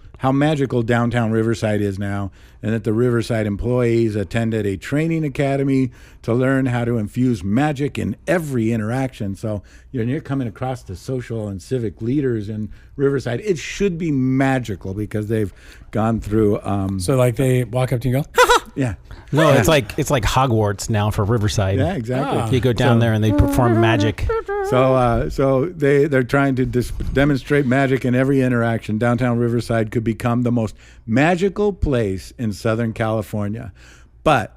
Speaker 2: downtown Riverside is now, and that the Riverside employees attended a training academy to learn how to infuse magic in every interaction. So you're coming across the social and civic leaders in Riverside. It should be magical because they've gone through.
Speaker 1: So like they walk up to you and go,
Speaker 2: yeah.
Speaker 3: No, it's like Hogwarts now for Riverside.
Speaker 2: Yeah, exactly.
Speaker 3: You go down there and they perform magic.
Speaker 2: So they're trying to demonstrate magic in every interaction. Downtown Riverside could become the most magical place in Southern California. But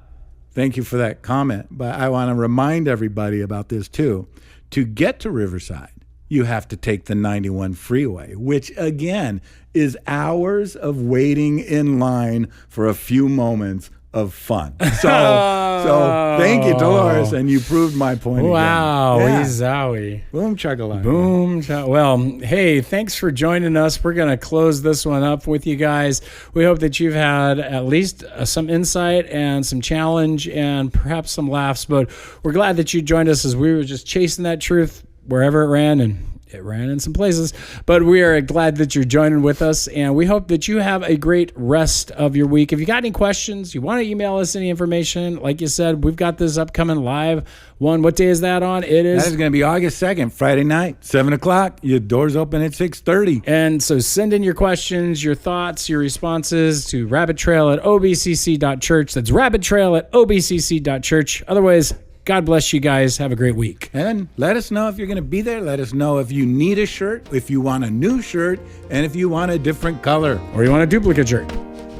Speaker 2: thank you for that comment. But I want to remind everybody about this too. To get to Riverside, you have to take the 91 freeway, which again is hours of waiting in line for a few moments of fun. So thank you, Dolores, and you proved my point.
Speaker 1: Wow,
Speaker 2: again.
Speaker 1: zowie.
Speaker 2: Boom chakalaka.
Speaker 1: Boom. Well, hey, thanks for joining us. We're going to close this one up with you guys. We hope that you've had at least some insight and some challenge and perhaps some laughs, but we're glad that you joined us as we were just chasing that truth wherever it ran, and it ran in some places, but we are glad that you're joining with us, and we hope that you have a great rest of your week. If you got any questions, you want to email us any information, like you said, we've got this upcoming live one. What day is that on? That
Speaker 2: is going to be August 2nd, Friday night, 7 o'clock. Your doors open at 6:30.
Speaker 1: And so send in your questions, your thoughts, your responses to rabbittrail@obcc.church. That's rabbittrail@obcc.church. Otherwise, God bless you guys. Have a great week.
Speaker 2: And let us know if you're going to be there. Let us know if you need a shirt, if you want a new shirt, and if you want a different color.
Speaker 1: Or you want a duplicate shirt.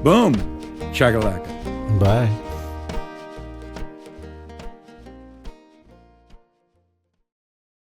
Speaker 2: Boom. Chakalaka.
Speaker 3: Bye.